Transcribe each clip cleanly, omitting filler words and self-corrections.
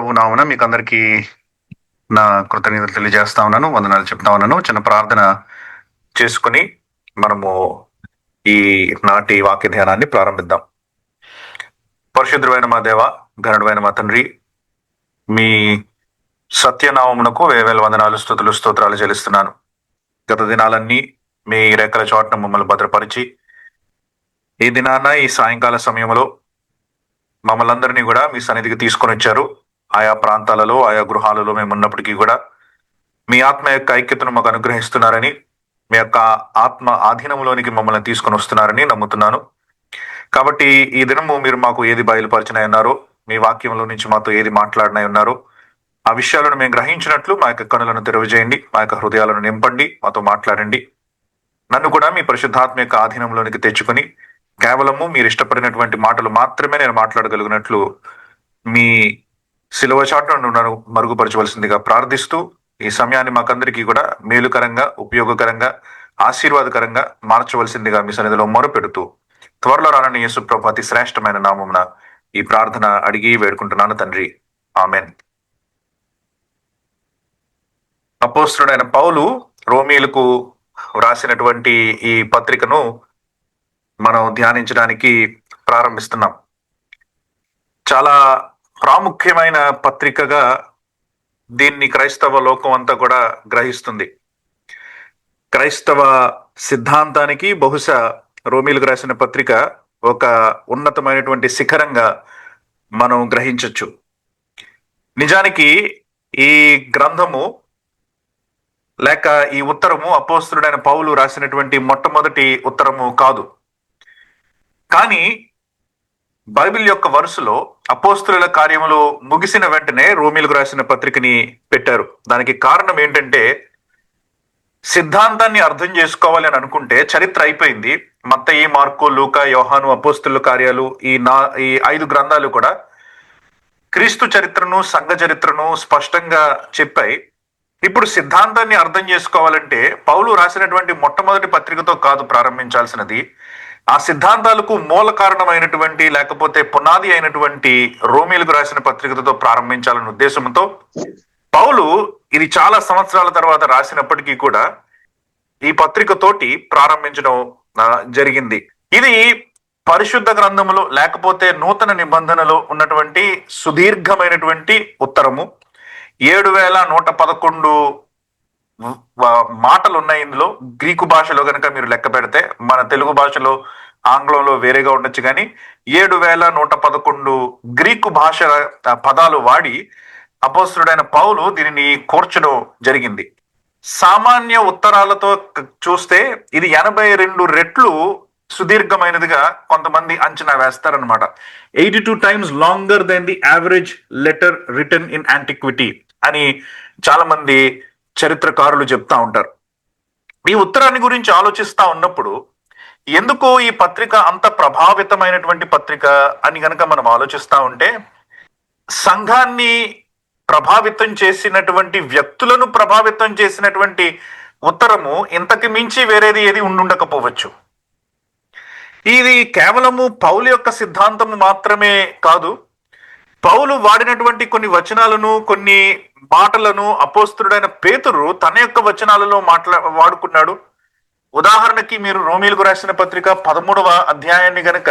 ప్రభు నామమున మీకు అందరికీ నా కృతజ్ఞతలు తెలియజేస్తా ఉన్నాను. వందనాలు చెప్తా ఉన్నాను. చిన్న ప్రార్థన చేసుకుని మనము ఈ నాటి వాక్య ధ్యానాన్ని ప్రారంభిద్దాం. పరిశుద్ధమైన మా దేవ, గణుడైన మా తండ్రి, మీ సత్యనామమునకు వేవేల వందనాలు, స్తుతులు, స్తోత్రాలు చెల్లిస్తున్నాను. గత దినాలన్నీ మీ రెక్కల చోటన మమ్మల్ని భద్రపరిచి ఈ దినాన ఈ సాయంకాల సమయంలో మమ్మల్ని అందరినీ కూడా మీ సన్నిధికి తీసుకొని వచ్చారు. ఆయా ప్రాంతాలలో, ఆయా గృహాలలో మేము ఉన్నప్పటికీ కూడా మీ ఆత్మ యొక్క ఐక్యతను మాకు అనుగ్రహిస్తున్నారని, మీ యొక్క ఆత్మ ఆధీనంలోనికి మమ్మల్ని తీసుకొని వస్తున్నారని నమ్ముతున్నాను. కాబట్టి ఈ దినము మీరు మాకు ఏది బయలుపరిచినై ఉన్నారో, మీ వాక్యంలో నుంచి మాతో ఏది మాట్లాడినై ఉన్నారో ఆ విషయాలను మేము గ్రహించినట్లు మా యొక్క కనులను తెరవజేయండి, మా యొక్క హృదయాలను నింపండి, మాతో మాట్లాడండి. నన్ను కూడా మీ పరిశుద్ధాత్మ యొక్క ఆధీనంలోనికి తెచ్చుకొని కేవలము మీరు ఇష్టపడినటువంటి మాటలు మాత్రమే నేను మాట్లాడగలిగినట్లు మీ శిలువ చాటును నన్ను మరుగుపరచవలసిందిగా ప్రార్థిస్తూ ఈ సమయాన్ని మాకందరికీ కూడా మేలుకరంగా, ఉపయోగకరంగా, ఆశీర్వాదకరంగా మార్చవలసిందిగా మీ సన్నిధిలో మొరపెడుతూ త్వరలో రానని యేసు ప్రభు అతి శ్రేష్టమైన నామమున ఈ ప్రార్థన అడిగి వేడుకుంటున్నాను తండ్రి, ఆమెన్. అపోస్తలుడైన పౌలు రోమీయులకు వ్రాసినటువంటి ఈ పత్రికను మనం ధ్యానించడానికి ప్రారంభిస్తున్నాం. చాలా ప్రాముఖ్యమైన పత్రికగా దీన్ని క్రైస్తవ లోకం అంతా కూడా గ్రహిస్తుంది. క్రైస్తవ సిద్ధాంతానికి బహుశా రోమీలకు రాసిన పత్రిక ఒక ఉన్నతమైనటువంటి శిఖరంగా మనం గ్రహించవచ్చు. నిజానికి ఈ గ్రంథము లేక ఈ ఉత్తరము అపోస్తలుడైన పౌలు రాసినటువంటి మొట్టమొదటి ఉత్తరము కాదు. కానీ బైబిల్ యొక్క వరుసలో అపోస్తలుల కార్యములు ముగిసిన వెంటనే రోమీలకు రాసిన పత్రికని పెట్టారు. దానికి కారణం ఏంటంటే, సిద్ధాంతాన్ని అర్థం చేసుకోవాలి అని అనుకుంటే చరిత్ర అయిపోయింది. మత్తయి, మార్కు, లూకా, యోహాను, అపోస్తలుల కార్యాలు ఈ 5 గ్రంథాలు కూడా క్రీస్తు చరిత్రను, సంఘ చరిత్రను స్పష్టంగా చెప్పాయి. ఇప్పుడు సిద్ధాంతాన్ని అర్థం చేసుకోవాలంటే పౌలు రాసినటువంటి మొట్టమొదటి పత్రికతో కాదు ప్రారంభించాల్సినది, ఆ సిద్ధాంతాలకు మూల కారణమైనటువంటి లేకపోతే పునాది అయినటువంటి రోమీలకు రాసిన పత్రికతో ప్రారంభించాలనే ఉద్దేశంతో పౌలు ఇది చాలా సంవత్సరాల తర్వాత రాసినప్పటికీ కూడా ఈ పత్రికతోటి ప్రారంభించడం జరిగింది. ఇది పరిశుద్ధ గ్రంథములో లేకపోతే నూతన నిబంధనలో ఉన్నటువంటి సుదీర్ఘమైనటువంటి ఉత్తరము. 7111 మాటలు ఉన్నాయి ఇందులో. గ్రీకు భాషలో కనుక మీరు లెక్క పెడితే, మన తెలుగు భాషలో, ఆంగ్లంలో వేరేగా ఉండొచ్చు, కానీ 7111 గ్రీకు భాష పదాలు వాడి అపోస్తలుడైన పౌలు దీనిని కూర్చడం జరిగింది. సామాన్య ఉత్తరాలతో చూస్తే ఇది 82 రెట్లు సుదీర్ఘమైనదిగా కొంతమంది అంచనా వేస్తారనమాట. 82 times longer than the average letter written in antiquity అని చాలా మంది చరిత్రకారులు చెప్తా ఉంటారు. ఈ ఉత్తరాన్ని గురించి ఆలోచిస్తా ఉన్నప్పుడు ఎందుకో ఈ పత్రిక అంత ప్రభావితమైనటువంటి పత్రిక అని గనక మనం ఆలోచిస్తా ఉంటే, సంఘాన్ని ప్రభావితం చేసినటువంటి, వ్యక్తులను ప్రభావితం చేసినటువంటి ఉత్తరము ఇంతకు మించి వేరేది ఏది ఉండుండకపోవచ్చు. ఇది కేవలము పౌలు యొక్క సిద్ధాంతము మాత్రమే కాదు, పౌలు వాడినటువంటి కొన్ని వచనాలను, కొన్ని మాటలను అపోస్తలుడైన పేతురు తన యొక్క వచనాలలో వాడుకున్నాడు. ఉదాహరణకి మీరు రోమీలకు రాసిన పత్రిక 13వ అధ్యాయాన్ని గనక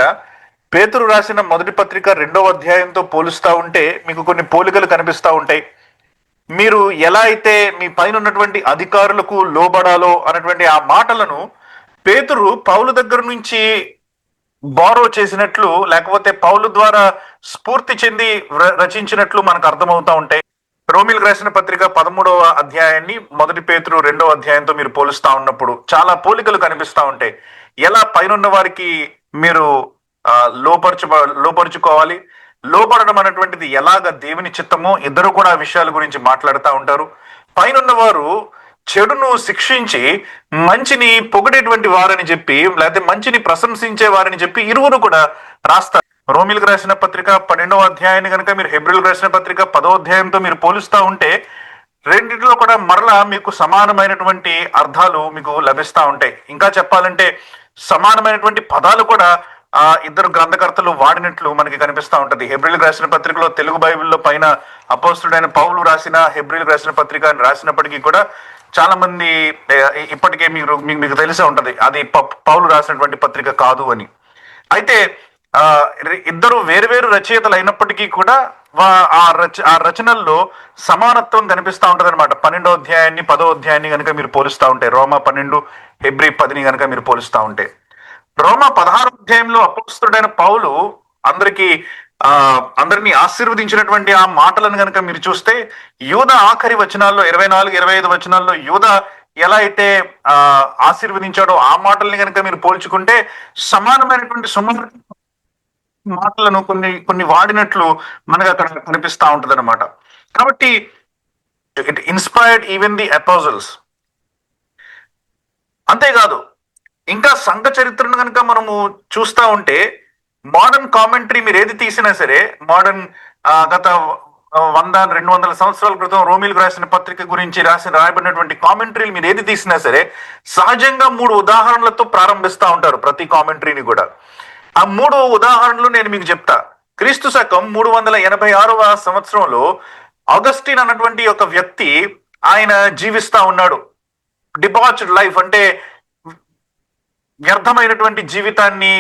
పేతురు రాసిన మొదటి పత్రిక 2వ అధ్యాయంతో పోలుస్తా ఉంటే మీకు కొన్ని పోలికలు కనిపిస్తా ఉంటాయి. మీరు ఎలా అయితే మీ పైన ఉన్నటువంటి అధికారులకు లోబడాలో అన్నటువంటి ఆ మాటలను పేతురు పౌలు దగ్గర నుంచి బారో చేసినట్లు, లేకపోతే పౌలు ద్వారా స్ఫూర్తి చెంది రచించినట్లు మనకు అర్థమవుతా ఉంటాయి. రోమీలకు రాసిన పత్రిక 13వ అధ్యాయాన్ని మొదటి పేతురు 2వ అధ్యాయంతో మీరు పోలుస్తా ఉన్నప్పుడు చాలా పోలికలు కనిపిస్తా ఉంటాయి. ఎలా పైనున్న వారికి మీరు లోపరుచుకోవాలి, లోపడడం అనేటువంటిది ఎలాగ దేవుని చిత్తమో ఇద్దరు కూడా ఆ విషయాల గురించి మాట్లాడుతూ ఉంటారు. పైనున్న వారు చెడును శిక్షించి మంచిని పొగిడేటువంటి వారని చెప్పి, లేకపోతే మంచిని ప్రశంసించే వారని చెప్పి ఇరువురు కూడా రాస్తారు. రోమీలకు రాసిన పత్రిక 12వ అధ్యాయాన్ని కనుక మీరు హెబ్రీలకు రాసిన పత్రిక 10వ అధ్యాయంతో మీరు పోలుస్తూ ఉంటే రెండింటిలో కూడా మరలా మీకు సమానమైనటువంటి అర్థాలు మీకు లభిస్తూ ఉంటాయి. ఇంకా చెప్పాలంటే సమానమైనటువంటి పదాలు కూడా ఇద్దరు గ్రంథకర్తలు వాడినట్లు మనకి కనిపిస్తా ఉంటది. హెబ్రీలకు రాసిన పత్రికలో, తెలుగు బైబిల్లో పైన అపోస్తుడైన పౌలు రాసిన హెబ్రీలకు రాసిన పత్రిక అని రాసినప్పటికీ కూడా చాలా మంది ఇప్పటికే మీకు తెలిసే ఉంటది అది పౌలు రాసినటువంటి పత్రిక కాదు అని. అయితే ఇద్దరు వేరు రచయితలు అయినప్పటికీ కూడా ఆ రచనల్లో సమానత్వం కనిపిస్తా ఉంటది అనమాట. 12వ అధ్యాయాన్ని 10వ అధ్యాయాన్ని కనుక మీరు పోలుస్తా ఉంటే, రోమా 12 హెబ్రీ 10ని కనుక మీరు పోలుస్తా ఉంటే, రోమా 16వ అధ్యాయంలో అపోస్తుడైన పౌలు అందరినీ ఆశీర్వదించినటువంటి ఆ మాటలను కనుక మీరు చూస్తే, యూద ఆఖరి వచనాల్లో 24, 25 వచనాల్లో యూద ఎలా అయితే ఆశీర్వదించాడో ఆ మాటల్ని కనుక మీరు పోల్చుకుంటే సమానమైనటువంటి మాటలను కొన్ని వాడినట్లు మనకు అక్కడ కనిపిస్తా ఉంటది అనమాట. కాబట్టి ఇట్ ఇన్స్పైర్డ్ ఈవెన్ ది అపోజల్స్. అంతేకాదు, ఇంకా సంఘ చరిత్రను కనుక మనము చూస్తా ఉంటే, మోడర్న్ కామెంటరీ మీరు ఏది తీసినా సరే, మోడర్న్ గత 100-200 సంవత్సరాల క్రితం రోమిలకు రాసిన పత్రిక గురించి రాయబడినటువంటి కామెంటరీలు మీరు ఏది తీసినా సరే సహజంగా 3 ఉదాహరణలతో ప్రారంభిస్తా ఉంటారు ప్రతి కామెంటరీని కూడా. ఆ 3 ఉదాహరణలు నేను మీకు చెప్తా. క్రీస్తు శకం 386వ సంవత్సరంలో ఆగస్టిన్ అన్నటువంటి ఒక వ్యక్తి ఆయన జీవిస్తా ఉన్నాడు. డిబాచ్డ్ లైఫ్ అంటే వ్యర్థమైనటువంటి జీవితాన్ని,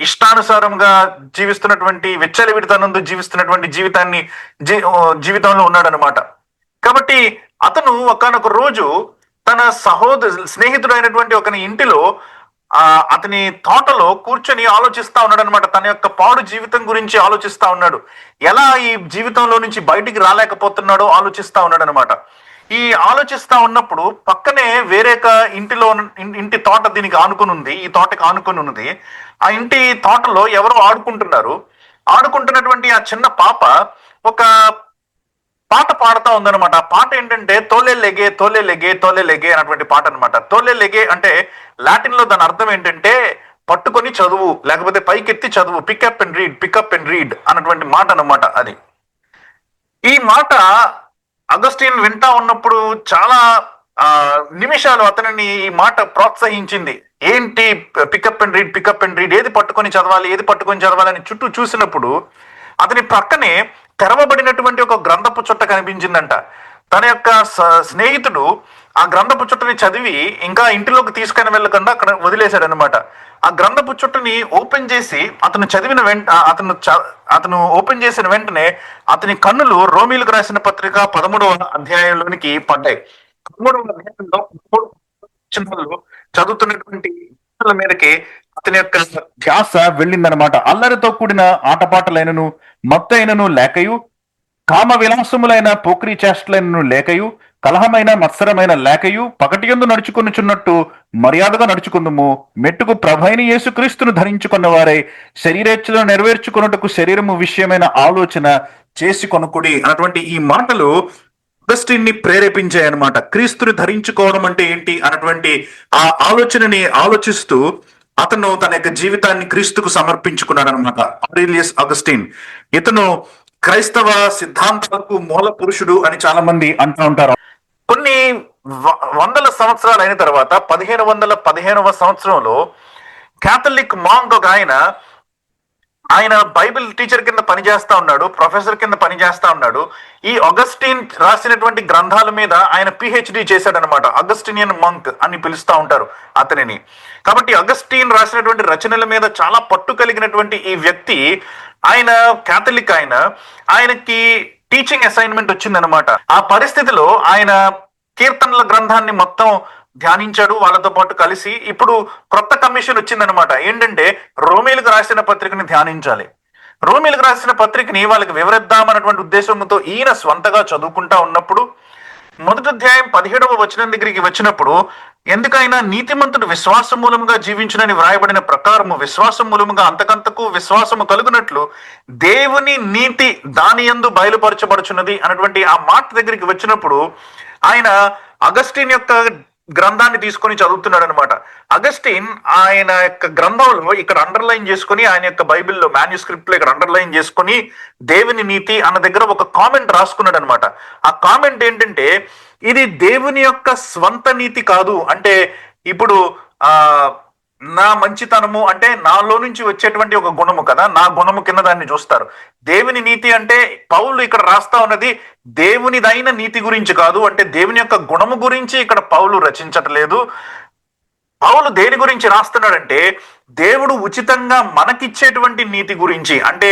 ఇష్టానుసారంగా జీవిస్తున్నటువంటి, విచ్చలవిడితనంతో జీవిస్తున్నటువంటి జీవితంలో ఉన్నాడు అనమాట. కాబట్టి అతను ఒకానొక రోజు తన స్నేహితుడైనటువంటి ఒకని ఇంటిలో అతని తోటలో కూర్చొని ఆలోచిస్తా ఉన్నాడు అనమాట. తన యొక్క పాడు జీవితం గురించి ఆలోచిస్తా ఉన్నాడు. ఎలా ఈ జీవితంలో నుంచి బయటికి రాలేకపోతున్నాడో ఆలోచిస్తా ఉన్నాడు అనమాట. ఈ ఆలోచిస్తా ఉన్నప్పుడు పక్కనే వేరేక ఇంటి తోట దీనికి ఆనుకుని ఉంది, ఈ తోటకి ఆనుకుని ఉన్నది. ఆ ఇంటి తోటలో ఎవరో ఆడుకుంటున్నటువంటి ఆ చిన్న పాప ఒక పాట పాడుతూ ఉందన్నమాట. ఆ పాట ఏంటంటే తోలే లెగే తోలే లెగే తోలే లెగే అన్నటువంటి పాట అనమాట. తోలే లెగే అంటే లాటిన్ లో దాని అర్థం ఏంటంటే పట్టుకొని చదువు, లేకపోతే పైకెత్తి చదువు, పికప్ అండ్ రీడ్ అన్నటువంటి మాట అనమాట. అది ఈ మాట అగస్టిన్ వింటా ఉన్నప్పుడు చాలా నిమిషాలు అతనిని ఈ మాట ప్రోత్సహించింది. ఏంటి పికప్ అండ్ రీడ్, ఏది పట్టుకొని చదవాలి అని చుట్టూ చూసినప్పుడు అతని ప్రక్కనే తెరవబడినటువంటి ఒక గ్రంథపు చుట్ట కనిపించిందంట. తన యొక్క స్నేహితుడు ఆ గ్రంథపు చుట్టని చదివి ఇంకా ఇంటిలోకి తీసుకుని వెళ్ళకుండా అక్కడ వదిలేశాడనమాట. ఆ గ్రంథపు చుట్టని ఓపెన్ చేసి అతను ఓపెన్ చేసిన వెంటనే అతని కన్నులు రోమీలకు రాసిన పత్రిక 13వ అధ్యాయంలోనికి పడ్డాయి. 13వ అధ్యాయంలో చదువుతున్నటువంటి మీదకి అతని యొక్క ధ్యాస వెళ్ళిందనమాట. అల్లరితో కూడిన ఆటపాటలైనను, మత్తైనను లేకయు, కామ విలాసములైన పోక్రీ చేష్టలైనను లేకయు, కలహమైన మత్సరమైన లేకయు, పగటియందు నడుచుకొనుచున్నట్టు మర్యాదగా నడుచుకుందుము. మెట్టుకు ప్రభైని యేసుక్రీస్తును ధరించుకున్న వారై శరీరేచ్ఛలను నెరవేర్చుకున్నట్టుకు శరీరము విషయమైన ఆలోచన చేసి కొనుకుడి అన్నటువంటి ఈ మాటలు అగస్టిన్ ని ప్రేరేపించాయి అనమాట. క్రీస్తుని ధరించుకోవడం అంటే ఏంటి అన్నటువంటి ఆ ఆలోచనని ఆలోచిస్తూ అతను తన యొక్క జీవితాన్ని క్రీస్తుకు సమర్పించుకున్నాడు అనమాట. ఆరెలియస్ అగస్టిన్ ఇతను క్రైస్తవ సిద్ధాంతాలకు మూల పురుషుడు అని చాలా మంది అంటూ ఉంటారు. కొన్ని వందల సంవత్సరాలు అయిన తర్వాత 1515వ సంవత్సరంలో క్యాథలిక్ మాంగ్ ఒక ఆయన బైబిల్ టీచర్ కింద పనిచేస్తా ఉన్నాడు, ప్రొఫెసర్ కింద పనిచేస్తా ఉన్నాడు. ఈ అగస్టిన్ రాసినటువంటి గ్రంథాల మీద ఆయన పిహెచ్డి చేశాడనమాట. అగస్టినియన్ మంక్ అని పిలుస్తా ఉంటారు అతనిని. కాబట్టి అగస్టిన్ రాసినటువంటి రచనల మీద చాలా పట్టు కలిగినటువంటి ఈ వ్యక్తి, ఆయన క్యాథలిక్, ఆయనకి టీచింగ్ అసైన్మెంట్ వచ్చిందనమాట. ఆ పరిస్థితిలో ఆయన కీర్తనల గ్రంథాన్ని మొత్తం ధ్యానించాడు వాళ్ళతో పాటు కలిసి. ఇప్పుడు కొత్త కమిషన్ వచ్చిందనమాట. ఏంటంటే రోమీలకు రాసిన పత్రికని ధ్యానించాలి. రోమీలకు రాసిన పత్రికని వాళ్ళకి వివరిద్దామన్నటువంటి ఉద్దేశంతో ఈయన స్వంతగా చదువుకుంటా ఉన్నప్పుడు మొదటి అధ్యాయం 17వ వచనం దగ్గరికి వచ్చినప్పుడు, ఎందుకైనా నీతిమంతుడు విశ్వాసం మూలముగా జీవించునని వ్రాయబడిన ప్రకారము విశ్వాసం మూలముగా అంతకంతకు విశ్వాసము కలుగునట్లు దేవుని నీతి దాని యందు బయలుపరచబడుచున్నది అన్నటువంటి ఆ మాట దగ్గరికి వచ్చినప్పుడు ఆయన అగస్టిన్ యొక్క గ్రంథాన్ని తీసుకొని చదువుతున్నాడు అనమాట. అగస్టిన్ ఆయన యొక్క గ్రంథంలో ఇక్కడ అండర్లైన్ చేసుకుని, ఆయన యొక్క బైబిల్లో మాన్యుస్క్రిప్ట్ లో ఇక్కడ అండర్లైన్ చేసుకుని దేవుని నీతి అన్న దగ్గర ఒక కామెంట్ రాసుకున్నాడు అనమాట. ఆ కామెంట్ ఏంటంటే, ఇది దేవుని యొక్క స్వంత నీతి కాదు. అంటే ఇప్పుడు నా మంచితనము అంటే నాలో నుంచి వచ్చేటువంటి ఒక గుణము కదా, నా గుణము కింద దాన్ని చూస్తారు. దేవుని నీతి అంటే పౌలు ఇక్కడ రాస్తా ఉన్నది దేవునిదైన నీతి గురించి కాదు, అంటే దేవుని యొక్క గుణము గురించి ఇక్కడ పౌలు రచించట్లేదు. పౌలు దేని గురించి రాస్తున్నాడంటే దేవుడు ఉచితంగా మనకిచ్చేటువంటి నీతి గురించి, అంటే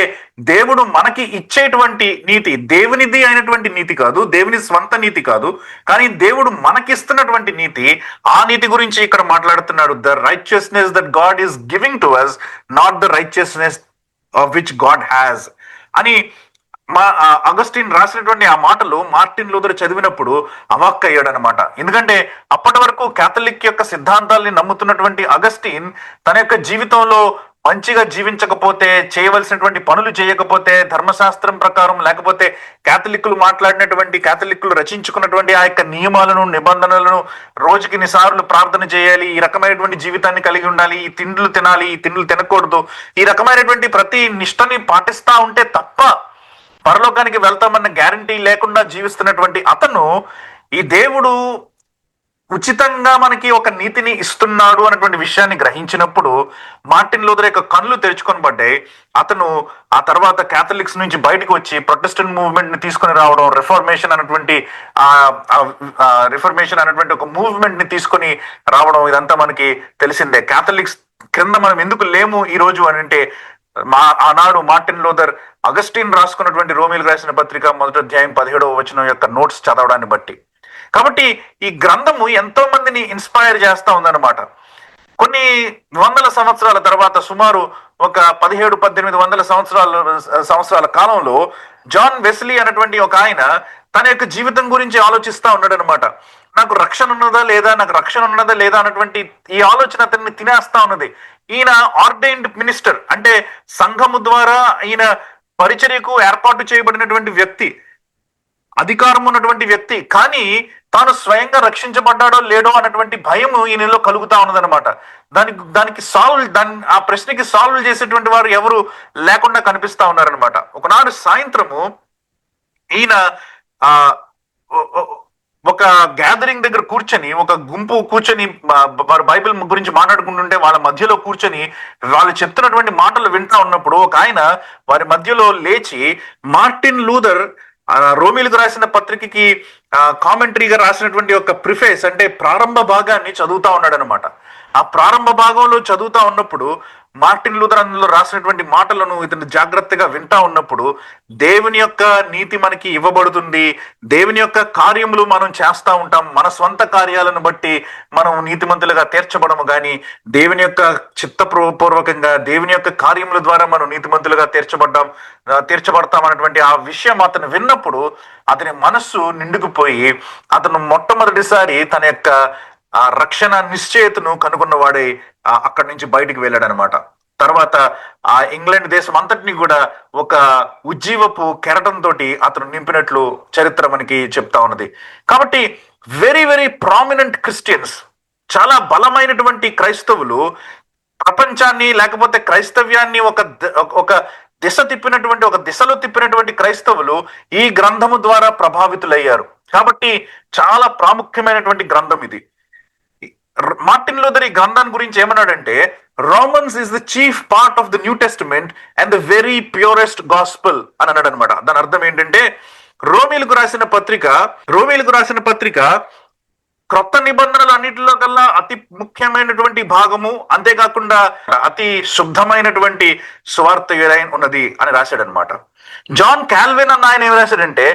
దేవుడు మనకి ఇచ్చేటువంటి నీతి దేవునిది అయినటువంటి నీతి కాదు, దేవుని స్వంత నీతి కాదు, కానీ దేవుడు మనకిస్తున్నటువంటి నీతి, ఆ నీతి గురించి ఇక్కడ మాట్లాడుతున్నాడు. The righteousness that God is giving to us, not the righteousness of which God has అని అగస్టిన్ రాసినటువంటి ఆ మాటలు మార్టిన్ లూథర్ చదివినప్పుడు అవాక్కయ్యాడు అనమాట. ఎందుకంటే అప్పటి వరకు కేథలిక్ యొక్క సిద్ధాంతాల్ని నమ్ముతున్నటువంటి అగస్టిన్ తన యొక్క జీవితంలో మంచిగా జీవించకపోతే, చేయవలసినటువంటి పనులు చేయకపోతే, ధర్మశాస్త్రం ప్రకారం లేకపోతే కేథలిక్కులు రచించుకున్నటువంటి ఆ యొక్క నియమాలను నిబంధనలను, రోజుకి ఇన్నిసార్లు ప్రార్థన చేయాలి, ఈ రకమైనటువంటి జీవితాన్ని కలిగి ఉండాలి, ఈ తిండ్లు తినాలి, ఈ తిండ్లు తినకూడదు, ఈ రకమైనటువంటి ప్రతి నిష్టని పాటిస్తా ఉంటే తప్ప పరలోకానికి వెళ్తామన్న గ్యారంటీ లేకుండా జీవిస్తున్నటువంటి అతను ఈ దేవుడు ఉచితంగా మనకి ఒక నీతిని ఇస్తున్నాడు అన్నటువంటి విషయాన్ని గ్రహించినప్పుడు మార్టిన్ లూథర్ యొక్క కళ్ళు తెరుచుకొని పడ్డాయి. అతను ఆ తర్వాత క్యాథలిక్స్ నుంచి బయటకు వచ్చి ప్రొటెస్టెంట్ మూవ్మెంట్ ని తీసుకుని రావడం, రిఫర్మేషన్ అనేటువంటి ఒక మూవ్మెంట్ ని తీసుకొని రావడం, ఇదంతా మనకి తెలిసిందే. క్యాథలిక్స్ క్రింద మనం ఎందుకు లేము ఈ రోజు అని అంటే, ఆనాడు మార్టిన్ లూథర్ అగస్టిన్ రాసుకున్నటువంటి రోమీలకు రాసిన పత్రిక 1వ అధ్యాయం 17వ వచనం యొక్క నోట్స్ చదవడాన్ని బట్టి. కాబట్టి ఈ గ్రంథము ఎంతో మందిని ఇన్స్పైర్ చేస్తా ఉందన్నమాట. కొన్ని వందల సంవత్సరాల తర్వాత, సుమారు ఒక 1700-1800 సంవత్సరాల కాలంలో జాన్ వెస్లీ అనేటువంటి ఒక ఆయన తన యొక్క జీవితం గురించి ఆలోచిస్తా ఉన్నాడు అనమాట. నాకు రక్షణ ఉన్నదా లేదా అన్నటువంటి ఈ ఆలోచన అతన్ని తినేస్తా ఉన్నది. ఈయన ఆర్డైన్డ్ మినిస్టర్, అంటే సంఘము ద్వారా ఈయన పరిచర్యకు ఏర్పాటు చేయబడినటువంటి వ్యక్తి, అధికారం ఉన్నటువంటి వ్యక్తి, కానీ తాను స్వయంగా రక్షించబడ్డాడో లేడో అన్నటువంటి భయం ఈయనలో కలుగుతా ఉన్నదనమాట. ఆ ప్రశ్నకి సాల్వ్ చేసేటువంటి వారు ఎవరు లేకుండా కనిపిస్తా ఉన్నారనమాట. ఒకనాడు సాయంత్రము ఈయన ఒక గ్యాదరింగ్ దగ్గర కూర్చొని, ఒక గుంపు కూర్చొని వారు బైబిల్ గురించి మాట్లాడుకుంటుంటే వాళ్ళ మధ్యలో కూర్చొని వాళ్ళు చెప్తున్నటువంటి మాటలు వింటా ఉన్నప్పుడు ఒక ఆయన వారి మధ్యలో లేచి మార్టిన్ లూథర్ రోమిలకు రాసిన పత్రికకి కామెంటరీగా రాసినటువంటి ఒక ప్రిఫేస్, అంటే ప్రారంభ భాగాన్ని చదువుతా ఉన్నాడు అనమాట. ఆ ప్రారంభ భాగంలో చదువుతా ఉన్నప్పుడు మార్టిన్ లూథర్ అందులో రాసినటువంటి మాటలను ఇతను జాగ్రత్తగా వింటా ఉన్నప్పుడు, దేవుని యొక్క నీతి మనకి ఇవ్వబడుతుంది, దేవుని యొక్క కార్యములు మనం చేస్తా ఉంటాం, మన స్వంత కార్యాలను బట్టి మనం నీతిమంతులుగా తీర్చబడము, కానీ దేవుని యొక్క చిత్తపూర్వకంగా దేవుని యొక్క కార్యముల ద్వారా మనం నీతిమంతులుగా తీర్చబడతాం అన్నటువంటి ఆ విషయం అతను విన్నప్పుడు అతని మనస్సు నిండుకుపోయి అతను మొట్టమొదటిసారి తన యొక్క ఆ రక్షణ నిశ్చయతను కనుగొన్నవాడే అక్కడి నుంచి బయటికి వెళ్ళాడు అనమాట. తర్వాత ఆ ఇంగ్లాండ్ దేశం అంతటిని కూడా ఒక ఉజ్జీవపు కెరటంతో అతను నింపినట్లు చరిత్ర మనకి చెప్తా ఉన్నది. కాబట్టి వెరీ వెరీ ప్రామినెంట్ క్రిస్టియన్స్, చాలా బలమైనటువంటి క్రైస్తవులు ప్రపంచాన్ని లేకపోతే క్రైస్తవ్యాన్ని ఒక దిశలో తిప్పినటువంటి క్రైస్తవులు ఈ గ్రంథము ద్వారా ప్రభావితులయ్యారు. కాబట్టి చాలా ప్రాముఖ్యమైనటువంటి గ్రంథం ఇది. మార్టిన్ లూథర్ ఈ గ్రంథాన్ని గురించి ఏమన్నాడంటే, Romans is the chief part of the new testament and the very purest gospel అని అన్నాడు అనమాట. దాని అర్థం ఏంటంటే, రోమీలకు రాసిన పత్రిక క్రొత్త నిబంధనలు అన్నిటిలో కల్లా అతి ముఖ్యమైనటువంటి భాగము, అంతేకాకుండా అతి శుద్ధమైనటువంటి సువార్త ఉన్నది అని రాశాడు అనమాట. జాన్ కాల్విన్ అన్న ఆయన ఏం రాశాడంటే,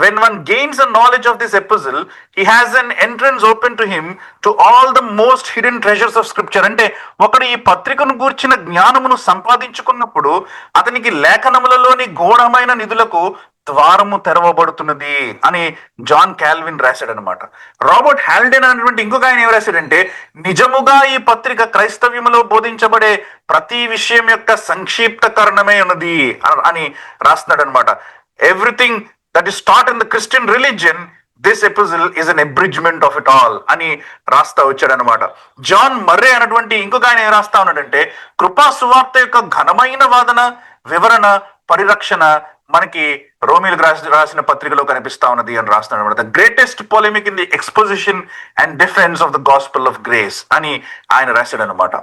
when one gains a knowledge of this epistle, he has an entrance open to him to all the most hidden treasures of scripture. అంటే ఒకడు ఈ పత్రికను గూర్చిన జ్ఞానమును సంపాదించుకున్నప్పుడు అతనికి లేఖనములలోని గూఢమైన నిధులకు ద్వారము తెరవబడుతున్నది అని జాన్ కాల్విన్ రాశాడు అనమాట. రాబర్ట్ హాల్డెన్ అనేటువంటి ఇంకొక ఆయన ఏం రాశాడంటే, నిజముగా ఈ పత్రిక క్రైస్తవ్యములో బోధించబడే ప్రతి విషయం యొక్క సంక్షిప్తకరణమే ఉన్నది అని రాస్తున్నాడు అనమాట. Everything that is taught in the Christian religion, this episode is an abridgement of it all అని రాస్తా వచ్చాడు అనమాట. జాన్ మర్రే అనేటువంటి ఇంకొక ఆయన ఏం రాస్తా ఉన్నాడంటే, కృపా సువార్త యొక్క ఘనమైన వాదన, వివరణ, పరిరక్షణ మనకి రోమిలకు రాసిన పత్రికలో కనిపిస్తా ఉన్నది అని రాస్తున్నాడు అనమాట. The greatest polemic in the exposition and defence of the gospel of grace అని ఆయన రాశాడు అనమాట.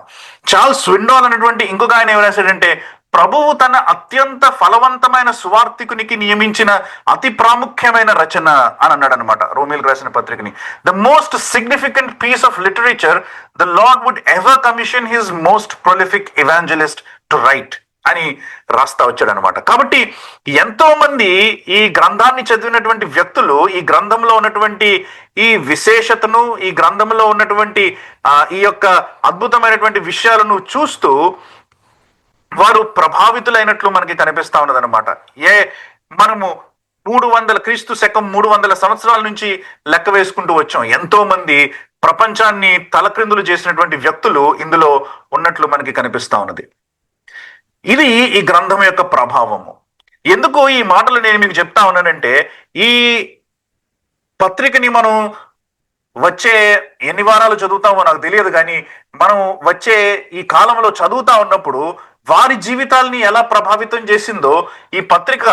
చార్ల్స్ స్విండోల్ అనేటువంటి ఇంకొక ఆయన ఏం రాశాడంటే, ప్రభువు తన అత్యంత ఫలవంతమైన సువార్థికునికి నియమించిన అతి ప్రాముఖ్యమైన రచన అని అన్నాడు అనమాట రోమిలకు రాసిన పత్రికని. The most significant piece of literature the Lord would ever commission his most prolific evangelist to write అని రాస్తా వచ్చాడు అనమాట. కాబట్టి ఎంతో మంది ఈ గ్రంథాన్ని చదివినటువంటి వ్యక్తులు ఈ గ్రంథంలో ఉన్నటువంటి ఈ విశేషతను, ఈ గ్రంథంలో ఉన్నటువంటి ఈ యొక్క అద్భుతమైనటువంటి విషయాలను చూస్తూ వారు ప్రభావితులైనట్లు మనకి కనిపిస్తా ఉన్నదన్నమాట. మనము 300 శకం 300 సంవత్సరాల నుంచి లెక్క వేసుకుంటూ వచ్చాం. ఎంతో మంది ప్రపంచాన్ని తలక్రిందులు చేసినటువంటి వ్యక్తులు ఇందులో ఉన్నట్లు మనకి కనిపిస్తా ఉన్నది. ఇది ఈ గ్రంథం యొక్క ప్రభావము. ఎందుకు ఈ మాటలు నేను మీకు చెప్తా ఉన్నానంటే, ఈ పత్రికని మనం వచ్చే ఎన్ని వారాలు చదువుతామో నాకు తెలియదు, కానీ మనం వచ్చే ఈ కాలంలో చదువుతా ఉన్నప్పుడు వారి జీవితాల్ని ఎలా ప్రభావితం చేసిందో ఈ పత్రిక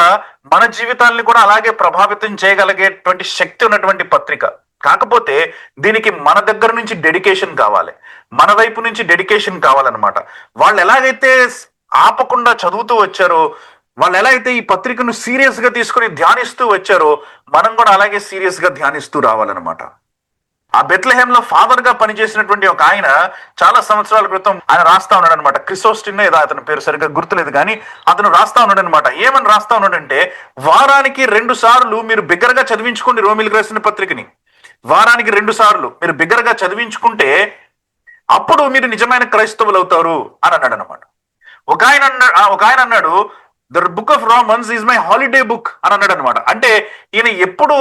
మన జీవితాల్ని కూడా అలాగే ప్రభావితం చేయగలిగేటువంటి శక్తి ఉన్నటువంటి పత్రిక. కాకపోతే దీనికి మన దగ్గర నుంచి డెడికేషన్ కావాలి, మన వైపు నుంచి డెడికేషన్ కావాలన్నమాట. వాళ్ళు ఎలాగైతే ఆపకుండా చదువుతూ వచ్చారో, వాళ్ళు ఎలా అయితే ఈ పత్రికను సీరియస్ గా తీసుకుని ధ్యానిస్తూ వచ్చారో, మనం కూడా అలాగే సీరియస్ గా ధ్యానిస్తూ రావాలన్నమాట. ఆ బెత్లెహేమ్ లో ఫాదర్ గా పనిచేసినటువంటి ఒక ఆయన చాలా సంవత్సరాల క్రితం ఆయన రాస్తా ఉన్నాడు అనమాట. క్రిసోస్టిన్ ఏదో అతని పేరు సరిగ్గా గుర్తులేదు, కానీ అతను రాస్తా ఉన్నాడు అనమాట. ఏమని రాస్తా ఉన్నాడంటే, వారానికి 2 సార్లు మీరు బిగ్గరగా చదివించుకోండి రోమిలకు రాసిన పత్రికని. వారానికి 2 సార్లు మీరు బిగ్గరగా చదివించుకుంటే అప్పుడు మీరు నిజమైన క్రైస్తవులు అవుతారు అని అన్నాడు అనమాట. ఒక ఆయన అన్నాడు, the book of Romans is my holiday book అని అన్నాడు అనమాట. అంటే ఈయన ఎప్పుడు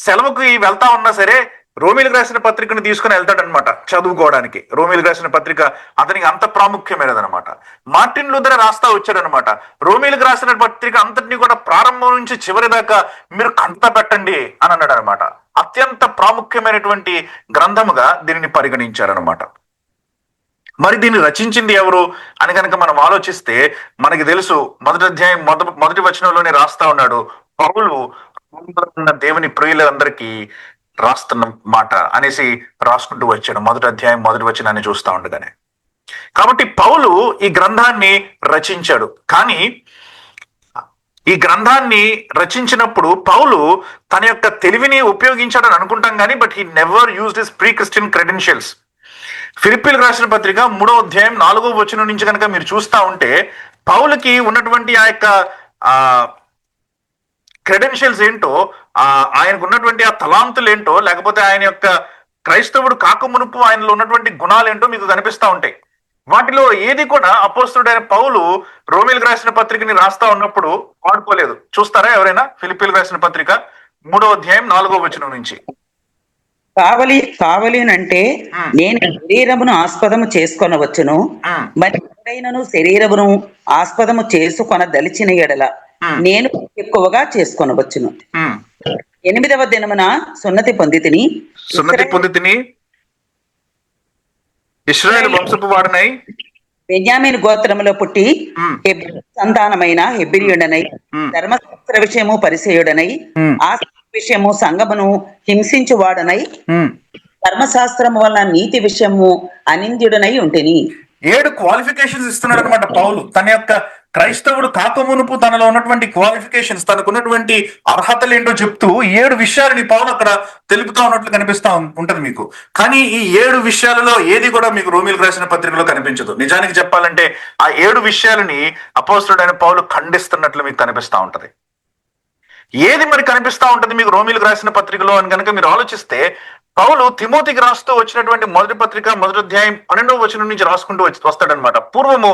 సెలవుకి వెళ్తా ఉన్నా సరే రోమిలకు రాసిన పత్రికను తీసుకుని వెళ్తాడనమాట చదువుకోవడానికి. రోమిలకు రాసిన పత్రిక అతనికి అంత ప్రాముఖ్యమైనదనమాట. మార్టిన్ లూథర్ రాస్తా వచ్చాడనమాట, రోమిలకు రాసిన పత్రిక అంతటినీ కూడా ప్రారంభం నుంచి చివరి దాకా మీరు కంట పెట్టండి అని అన్నాడు అనమాట. అత్యంత ప్రాముఖ్యమైనటువంటి గ్రంథముగా దీనిని పరిగణించారనమాట. మరి దీన్ని రచించింది ఎవరు అని కనుక మనం ఆలోచిస్తే మనకి తెలుసు. మొదటి అధ్యాయం మొదటి వచనంలోనే రాస్తా ఉన్నాడు, పౌలు దేవుని ప్రియులందరికీ రాస్తున్న మాట అనేసి రాసుకుంటూ వచ్చాడు. మొదటి అధ్యాయం మొదటి వచనాన్ని చూస్తా ఉండగానే. కాబట్టి పౌలు ఈ గ్రంథాన్ని రచించాడు. కానీ ఈ గ్రంథాన్ని రచించినప్పుడు పౌలు తన యొక్క తెలివిని ఉపయోగించాడని అనుకుంటాం కానీ, but he never used his pre Christian credentials. ఫిలిప్పీలకు రాసిన పత్రిక 3వ అధ్యాయం 4వ వచనం నుంచి కనుక మీరు చూస్తా ఉంటే, పౌలుకి ఉన్నటువంటి ఆ యొక్క క్రెడెన్షియల్స్ ఏంటో, ఆయనకు ఉన్నటువంటి ఆ తలాంతులు ఏంటో, లేకపోతే ఆయన యొక్క క్రైస్తవుడు కాకమునుపు ఆయనలో ఉన్నటువంటి గుణాలు ఏంటో మీకు కనిపిస్తా ఉంటాయి. వాటిలో ఏది కూడా అపోస్తలుడైన పౌలు రోమిలకు రాసిన పత్రికని రాస్తా ఉన్నప్పుడు వాడుకోలేదు. చూస్తారా ఎవరైనా? ఫిలిప్పీలకు రాసిన పత్రిక 3వ అధ్యాయం 4వ వచనం నుంచి. కావలినంటే నేను శరీరమును ఆస్పదము చేసుకొనవచ్చును, మరి ఎప్పుడైనను శరీరమును ఆస్పదము చేసుకొన దలిచిన ఎడల నేను ఎక్కువగా చేసుకొనవచ్చును. 8వ దినమున సున్నతి పొంది తిని ఇశ్రాయేలు వంశపు వాడనై బెన్యామీను గోత్రములో పుట్టి సంతానమైన హెబ్రీయుడనై ధర్మశాస్త్ర విషయము పరిచయుడనై ఆస్తి విషయము సంగమును హింసించువాడనై ధర్మశాస్త్రము వలన నీతి విషయము అనింద్యుడనై ఉంటిని. 7 క్వాలిఫికేషన్స్ ఇస్తున్నాడు అనమాట పౌలు. తన యొక్క క్రైస్తవుడు కాకమునుపు తనలో ఉన్నటువంటి క్వాలిఫికేషన్స్, తనకున్నటువంటి అర్హతలు ఏంటో చెప్తూ 7 విషయాలని పౌలు అక్కడ తెలుపుతా ఉన్నట్లు కనిపిస్తా ఉంటది మీకు. కానీ ఈ 7 విషయాలలో ఏది కూడా మీకు రోమిలకు రాసిన పత్రికలో కనిపించదు. నిజానికి చెప్పాలంటే ఆ 7 విషయాలని అపోస్తలుడైన పౌలు ఖండిస్తున్నట్లు మీకు కనిపిస్తా ఉంటది. ఏది మరి కనిపిస్తా ఉంటది మీకు రోమిలకు రాసిన పత్రికలో అని కనుక మీరు ఆలోచిస్తే, పౌలు తిమోతికి రాస్తూ వచ్చినటువంటి మొదటి పత్రిక 1వ అధ్యాయం 12వ వచనం నుంచి రాసుకుంటూ వస్తాడనమాట. పూర్వము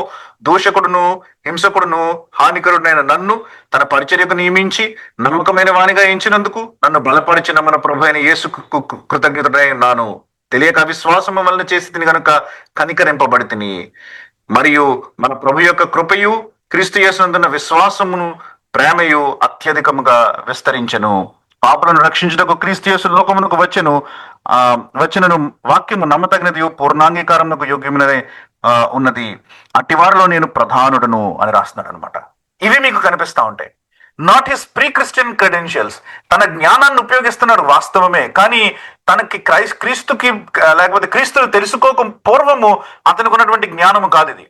దూషకుడును హింసకుడును హానికరుడైన నన్ను తన పరిచర్యకు నియమించి నమ్మకమైన వానిగా ఎంచినందుకు నన్ను బలపరిచిన మన ప్రభు అయిన యేసుకు కృతజ్ఞతుడైనాను. తెలియక అవిశ్వాసము వలన చేసి తిని కనుక కనికరింపబడి తిని, మరియు మన ప్రభు యొక్క కృపయు క్రీస్తు యేసునందున్న విశ్వాసమును ప్రేమయు అత్యధికముగా విస్తరించెను. పాపులను రక్షించుటకు క్రీస్తు యేసు లోకమునకు వచ్చినను వాక్యము నమ్మతగినది పూర్ణాంగీకారమునకు యోగ్యమైనది ఉన్నది, అట్టి వారిలో నేను ప్రధానుడను అని రాస్తున్నాడు అనమాట. ఇవి మీకు కనిపిస్తా ఉంటాయి. Not his pre Christian credentials. తన జ్ఞానాన్ని ఉపయోగిస్తున్నాడు వాస్తవమే, కానీ తనకి క్రీస్తుకి లేకపోతే క్రీస్తును తెలుసుకోక పూర్వము అతనికి ఉన్నటువంటి జ్ఞానము కాదు ఇది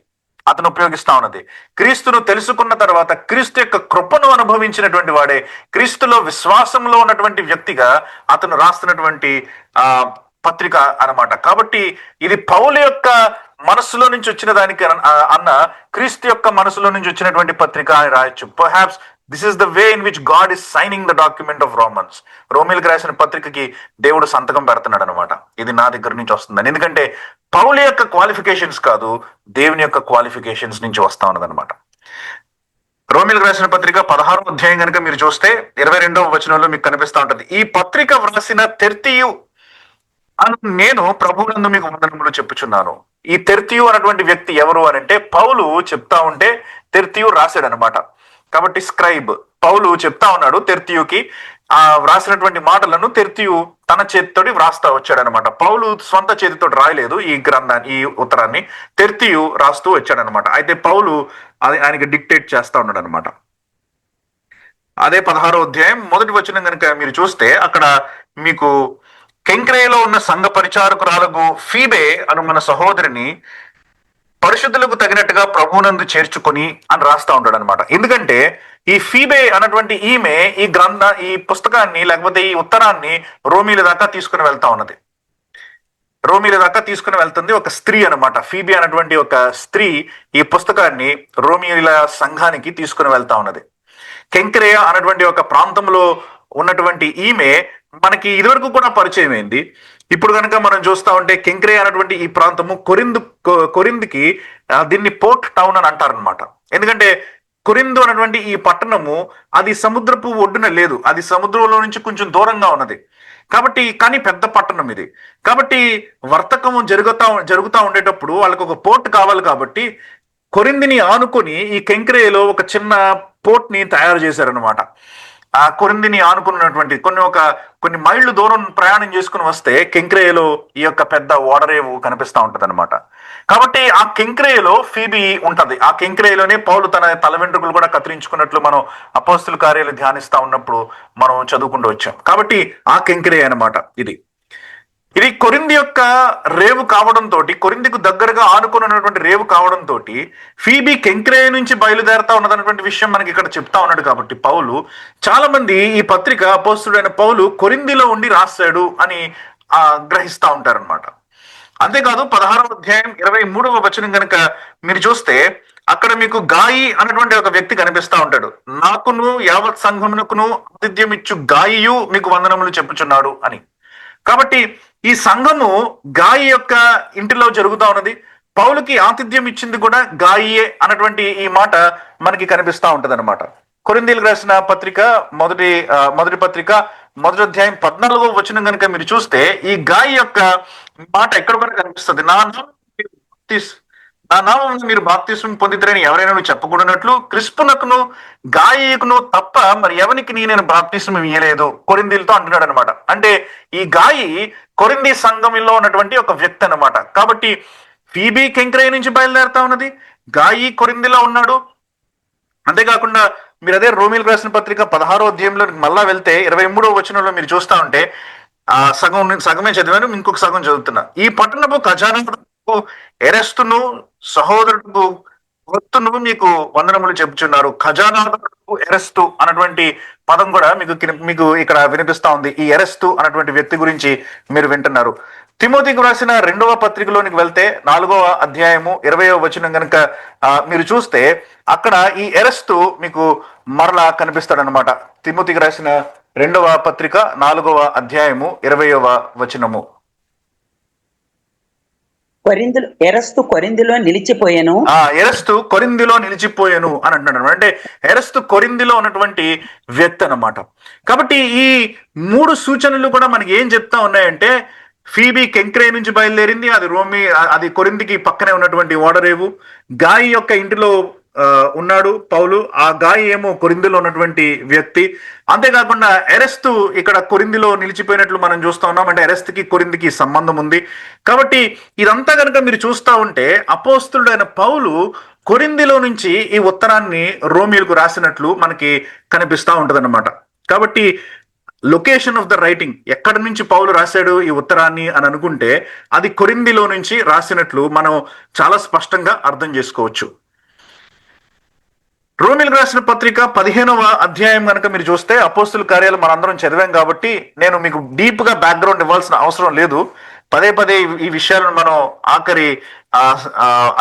అతను ఉపయోగిస్తా ఉన్నది. క్రీస్తును తెలుసుకున్న తర్వాత క్రీస్తు యొక్క కృపను అనుభవించినటువంటి వాడే, క్రీస్తులో విశ్వాసంలో ఉన్నటువంటి వ్యక్తిగా అతను రాస్తున్నటువంటి పత్రిక అన్నమాట. కాబట్టి ఇది పౌలు యొక్క మనసులో నుంచి వచ్చిన దానికి అన్న క్రీస్తు యొక్క మనసులో నుంచి వచ్చినటువంటి పత్రిక అని రాయొచ్చు. Perhaps this is the way in which God is signing the document of Romans. రోమిల్కి రాసిన పత్రికకి దేవుడు సంతకం పెడుతున్నాడు అనమాట. ఇది నా దగ్గర నుంచి వస్తుందని, ఎందుకంటే పౌలు యొక్క క్వాలిఫికేషన్స్ కాదు, దేవుని యొక్క క్వాలిఫికేషన్స్ నుంచి వస్తా ఉన్నది అనమాట. రోమిల్కి రాసిన పత్రిక 16వ అధ్యాయం కనుక మీరు చూస్తే 22వ వచనంలో మీకు కనిపిస్తా ఉంటది, ఈ పత్రిక వ్రాసిన తెర్తియు అని నేను ప్రభువునందు మీకు వందనములు చెప్పుచున్నాను. ఈ తెర్తియు అన్నటువంటి వ్యక్తి ఎవరు అని అంటే పౌలు చెప్తా ఉంటే తెర్తియు రాశాడు అనమాట. కాబట్టి స్క్రైబ్ పౌలు చెప్తా ఉన్నాడు తెర్తియుకి వ్రాసినటువంటి మాటలను తెర్తియు తన చేతితోటి వ్రాస్తా వచ్చాడు అనమాట. పౌలు స్వంత చేతితో రాయలేదు ఈ గ్రంథాన్ని, ఈ ఉత్తరాన్ని తెర్తియు రాస్తూ వచ్చాడు అనమాట. అయితే పౌలు ఆయనకి డిక్టేట్ చేస్తా ఉన్నాడు అనమాట. అదే 16వ అధ్యాయం 1వ వచనం కనుక మీరు చూస్తే అక్కడ మీకు కెంక్రేయలో ఉన్న సంఘ పరిచారకురాలకు ఫీబే అను మన సహోదరిని పరిశుద్ధులకు తగినట్టుగా ప్రభువునందు చేర్చుకొని అని రాస్తా ఉంటాడు అనమాట. ఎందుకంటే ఈ ఫీబే అన్నటువంటి ఈమె ఈ పుస్తకాన్ని లేకపోతే ఈ ఉత్తరాన్ని రోమీల దాకా తీసుకుని వెళ్తా ఉన్నది. రోమీల దాకా తీసుకుని వెళ్తుంది ఒక స్త్రీ అనమాట. ఫీబే అన్నటువంటి ఒక స్త్రీ ఈ పుస్తకాన్ని రోమీల సంఘానికి తీసుకుని వెళ్తా ఉన్నది. కెంక్రేయ అన్నటువంటి ఒక ప్రాంతంలో ఉన్నటువంటి ఈమె మనకి ఇదివరకు కూడా పరిచయం అయింది. ఇప్పుడు కనుక మనం చూస్తా ఉంటే కెంక్రే అనేటువంటి ఈ ప్రాంతము కొరిందుకి దీన్ని పోర్ట్ టౌన్ అని అంటారనమాట. ఎందుకంటే కొరిందు అనేటువంటి ఈ పట్టణము అది సముద్రపు ఒడ్డున లేదు, అది సముద్రంలో నుంచి కొంచెం దూరంగా ఉన్నది. కాబట్టి కానీ పెద్ద పట్టణం ఇది. కాబట్టి వర్తకము జరుగుతా ఉండేటప్పుడు వాళ్ళకి ఒక పోర్ట్ కావాలి. కాబట్టి కొరిందిని ఆనుకొని ఈ కెంక్రేయలో ఒక చిన్న పోర్ట్ ని తయారు చేశారనమాట. ఆ కొరిందిని ఆనుకున్నటువంటి కొన్ని మైళ్ళు దూరం ప్రయాణం చేసుకుని వస్తే కెంక్రేయలో ఈ యొక్క పెద్ద ఓడరేవు కనిపిస్తా ఉంటది అనమాట. కాబట్టి ఆ కెంక్రేయలో ఫీబీ ఉంటది. ఆ కెంక్రేయలోనే పౌలు తన తల వెంట్రుకలు కూడా కత్తిరించుకున్నట్లు మనం అపోస్తుల కార్యాలు ధ్యానిస్తా ఉన్నప్పుడు మనం చదువుకుంటూ వచ్చాం. కాబట్టి ఆ కెంక్రేయ అనమాట ఇది కొరింది యొక్క రేవు కావడంతో, కొరిందికు దగ్గరగా ఆనుకున్నటువంటి రేవు కావడంతో ఫీబీ కెంక్రేయ నుంచి బయలుదేరుతా ఉన్నదన్నటువంటి విషయం మనకి ఇక్కడ చెప్తా ఉన్నాడు. కాబట్టి పౌలు చాలా మంది ఈ పత్రిక అపోస్తుడైన పౌలు కొరిందిలో ఉండి రాశాడు అని గ్రహిస్తా ఉంటారనమాట. అంతేకాదు 16వ అధ్యాయం 23వ వచనం కనుక మీరు చూస్తే అక్కడ మీకు గాయి అన్నటువంటి ఒక వ్యక్తి కనిపిస్తా ఉంటాడు. నాకును యావత్ సంఘమునకును ఆతిథ్యం ఇచ్చు గాయియు మీకు వందనములు చెప్పుచున్నాడు అని. కాబట్టి ఈ సంఘము గాయి యొక్క ఇంటిలో జరుగుతా ఉన్నది. పౌలుకి ఆతిథ్యం ఇచ్చింది కూడా గాయియే అన్నటువంటి ఈ మాట మనకి కనిపిస్తా ఉంటది అనమాట. కొరింథీయులకు రాసిన పత్రిక మొదటి పత్రిక 1వ అధ్యాయం 14వ వచనం కనుక మీరు చూస్తే ఈ గాయి యొక్క మాట ఎక్కడ కూడా కనిపిస్తుంది. నా నామం మీరు బాప్తిస్మం పొందితరని ఎవరైనా చెప్పకూడనట్లు క్రిస్పునకును గాయకును తప్ప మరి ఎవరికి నేను బాప్తిస్మం ఇయ్యలేదు కొరింథీయులతో అంటున్నాడు అనమాట. అంటే ఈ గాయి కొరింథీ సంఘంలో ఉన్నటువంటి ఒక వ్యక్తి అనమాట. కాబట్టి ఫీబీ కెంక్రేయ నుంచి బయలుదేరుతా ఉన్నది, గాయి కొరింథీలో ఉన్నాడు. అంతేకాకుండా మీరు అదే రోమీలకు రాసిన పత్రిక 16వ అధ్యాయంలో మళ్ళా వెళ్తే 23వ వచనంలో మీరు చూస్తా ఉంటే సగమే చదివాను, ఇంకొక సగం చదువుతున్నా. ఈ పట్టణపు ఖజానాకు ఎరెస్తును సహోదరుడు వత్తును మీకు వందనములు చెప్పుచున్నారు. ఖజానాకు ఎరెస్తు అన్నటువంటి పదం కూడా మీకు ఇక్కడ వినిపిస్తా ఉంది. ఈ ఎరెస్తు అన్నటువంటి వ్యక్తి గురించి మీరు వింటున్నారు. తిమోతికి రాసిన 2వ పత్రికలోనికి వెళ్తే 4వ అధ్యాయము 20వ వచనం కనుక మీరు చూస్తే అక్కడ ఈ ఎరెస్తు మీకు మరలా కనిపిస్తాడు అనమాట. తిమోతికి రాసిన 2వ పత్రిక 4వ అధ్యాయము 20వ వచనము. ఎరస్తు కొరింథీలో నిలిచిపోయాను అని అంటున్నాడు. అంటే ఎరస్తు కొరింథీలో ఉన్నటువంటి వ్యక్తి అన్నమాట. కాబట్టి ఈ 3 సూచనలు కూడా మనకి ఏం చెప్తా ఉన్నాయంటే ఫీబీ కెంక్రేయ నుంచి బయలుదేరింది, అది కొరింథీకి పక్కనే ఉన్నటువంటి ఓడరేవు. గాయి యొక్క ఇంటిలో ఉన్నాడు పౌలు, ఆ గాయి ఏమో కొరింథీలో ఉన్నటువంటి వ్యక్తి. అంతేకాకుండా ఎరెస్తు ఇక్కడ కొరింథీలో నిలిచిపోయినట్లు మనం చూస్తా ఉన్నాం. అంటే ఎరెస్తుకి కొరింథీకి సంబంధం ఉంది. కాబట్టి ఇదంతా కనుక మీరు చూస్తా ఉంటే అపోస్తులుడైన పౌలు కొరింథీలో నుంచి ఈ ఉత్తరాన్ని రోమియోలకు రాసినట్లు మనకి కనిపిస్తా ఉంటదన్నమాట. కాబట్టి లొకేషన్ ఆఫ్ ద రైటింగ్, ఎక్కడి నుంచి పౌలు రాశాడు ఈ ఉత్తరాన్ని అని అనుకుంటే అది కొరింథీలో నుంచి రాసినట్లు మనం చాలా స్పష్టంగా అర్థం చేసుకోవచ్చు. రోమిలకు రాసిన పత్రిక 15వ అధ్యాయం కనుక మీరు చూస్తే, అపోస్తుల కార్యాలు మనందరం చదివాం కాబట్టి నేను మీకు డీప్ గా బ్యాక్గ్రౌండ్ ఇవ్వాల్సిన అవసరం లేదు. పదే పదే ఈ విషయాలను మనం ఆఖరి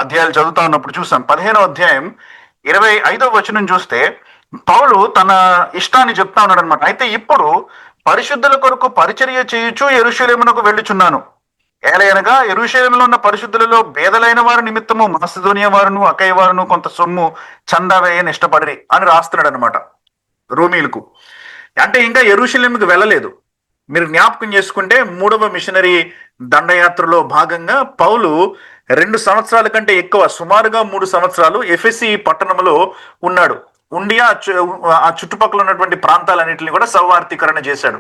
అధ్యాయాలు చదువుతా ఉన్నప్పుడు చూసాం. 15వ అధ్యాయం 25వ వచనం చూస్తే పౌలు తన ఇష్టాన్ని చెప్తా ఉన్నాడు అనమాట. అయితే ఇప్పుడు పరిశుద్ధుల కొరకు పరిచర్య చేయుచు యెరూషలేమునకు వెళ్ళుచున్నాను. ఏలయనగా యెరూషలేములో ఉన్న పరిశుద్ధులలో భేదలైన వారి నిమిత్తము మాసిదోనియా వారును అకయ వారును కొంత సొమ్ము చందా వేయని ఇష్టపడిరి అని రాస్తున్నాడు అనమాట రోమీలకు. అంటే ఇంకా యెరూషలేముకు వెళ్ళలేదు. మీరు జ్ఞాపకం చేసుకుంటే 3వ మిషనరీ దండయాత్రలో భాగంగా పౌలు 2 సంవత్సరాల కంటే ఎక్కువ, సుమారుగా 3 సంవత్సరాలు ఎఫెసీ పట్టణంలో ఉన్నాడు. ఉండి ఆ చుట్టుపక్కల ఉన్నటువంటి ప్రాంతాలన్నింటినీ కూడా సౌవార్థీకరణ చేశాడు.